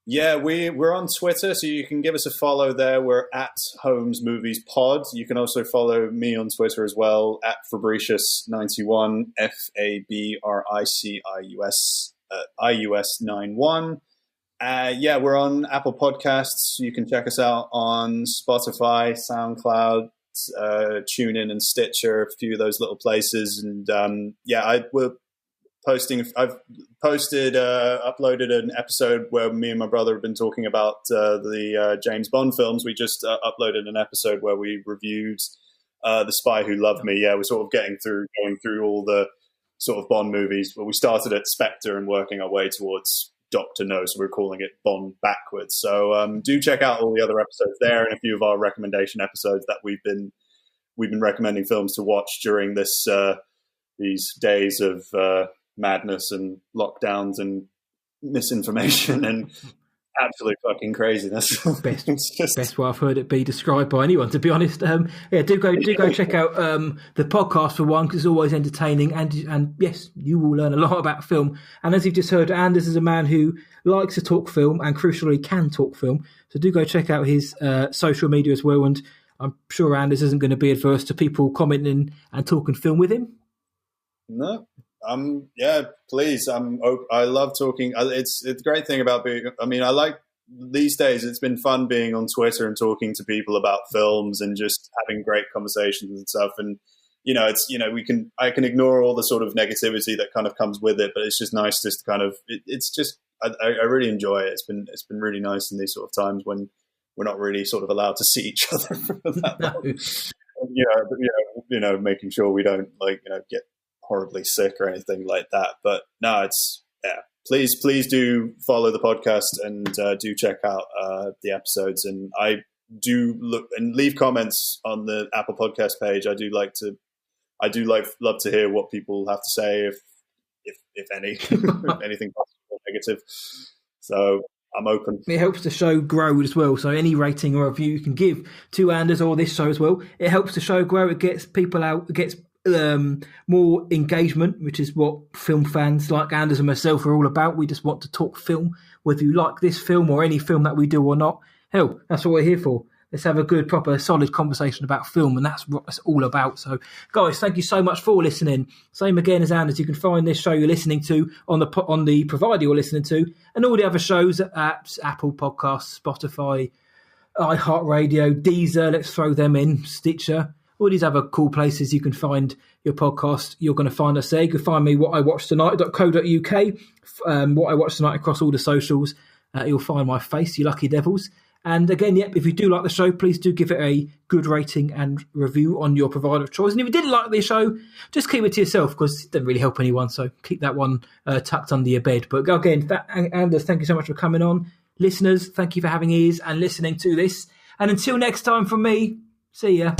Yeah, we're on Twitter, so you can give us a follow there. We're at Holmes Movies Pod. You can also follow me on Twitter as well, at Fabricius91, FABRICIUS91. Yeah, we're on Apple Podcasts. You can check us out on Spotify, SoundCloud, TuneIn, and Stitcher, a few of those little places. And we're posting. I've uploaded an episode where me and my brother have been talking about the James Bond films. We just uploaded an episode where we reviewed The Spy Who Loved Me. Yeah, we're sort of going through all the sort of Bond movies. Well, we started at Spectre and working our way towards Dr. No, so we're calling it Bond backwards. So do check out all the other episodes there and a few of our recommendation episodes that we've been recommending films to watch during these days of madness and lockdowns and misinformation and absolute fucking craziness. Best way I've heard it be described by anyone, to be honest. Do go check out the podcast for one, because it's always entertaining, and yes, you will learn a lot about film. And as you've just heard, Anders is a man who likes to talk film and crucially can talk film. So do go check out his social media as well. And I'm sure Anders isn't going to be adverse to people commenting and talking film with him. No. Yeah, please. I love talking. It's a great thing about being. I mean, I like these days. It's been fun being on Twitter and talking to people about films and just having great conversations and stuff. And I can ignore all the sort of negativity that kind of comes with it, but it's just nice just to kind of. I really enjoy it. It's been really nice in these sort of times when we're not really sort of allowed to see each other for that long. Making sure we don't get horribly sick or anything like that. But no, please do follow the podcast and do check out the episodes. And I do look and leave comments on the Apple Podcast page. I do love to hear what people have to say, if any, anything positive or negative. So I'm open. It helps the show grow as well. So any rating or review you can give to Anders or this show as well, it helps the show grow. It gets people out. It gets more engagement, which is what film fans like Anders and myself are all about. We just want to talk film, whether you like this film or any film that we do or not. Hell, that's what we're here for. Let's have a good, proper, solid conversation about film, and that's what it's all about. So, guys, thank you so much for listening. Same again as Anders, you can find this show you're listening to on the provider you're listening to, and all the other shows at Apple Podcasts, Spotify, iHeartRadio, Deezer, let's throw them in, Stitcher, all these other cool places you can find your podcast. You're going to find us there. You can find me whatIwatchdtonight.co.uk, what I watch tonight across all the socials. You'll find my face, you lucky devils. And again, if you do like the show, please do give it a good rating and review on your provider of choice. And if you didn't like the show, just keep it to yourself, because it doesn't really help anyone. So keep that one tucked under your bed. But again, Anders, thank you so much for coming on. Listeners, thank you for having ears and listening to this. And until next time from me, see ya.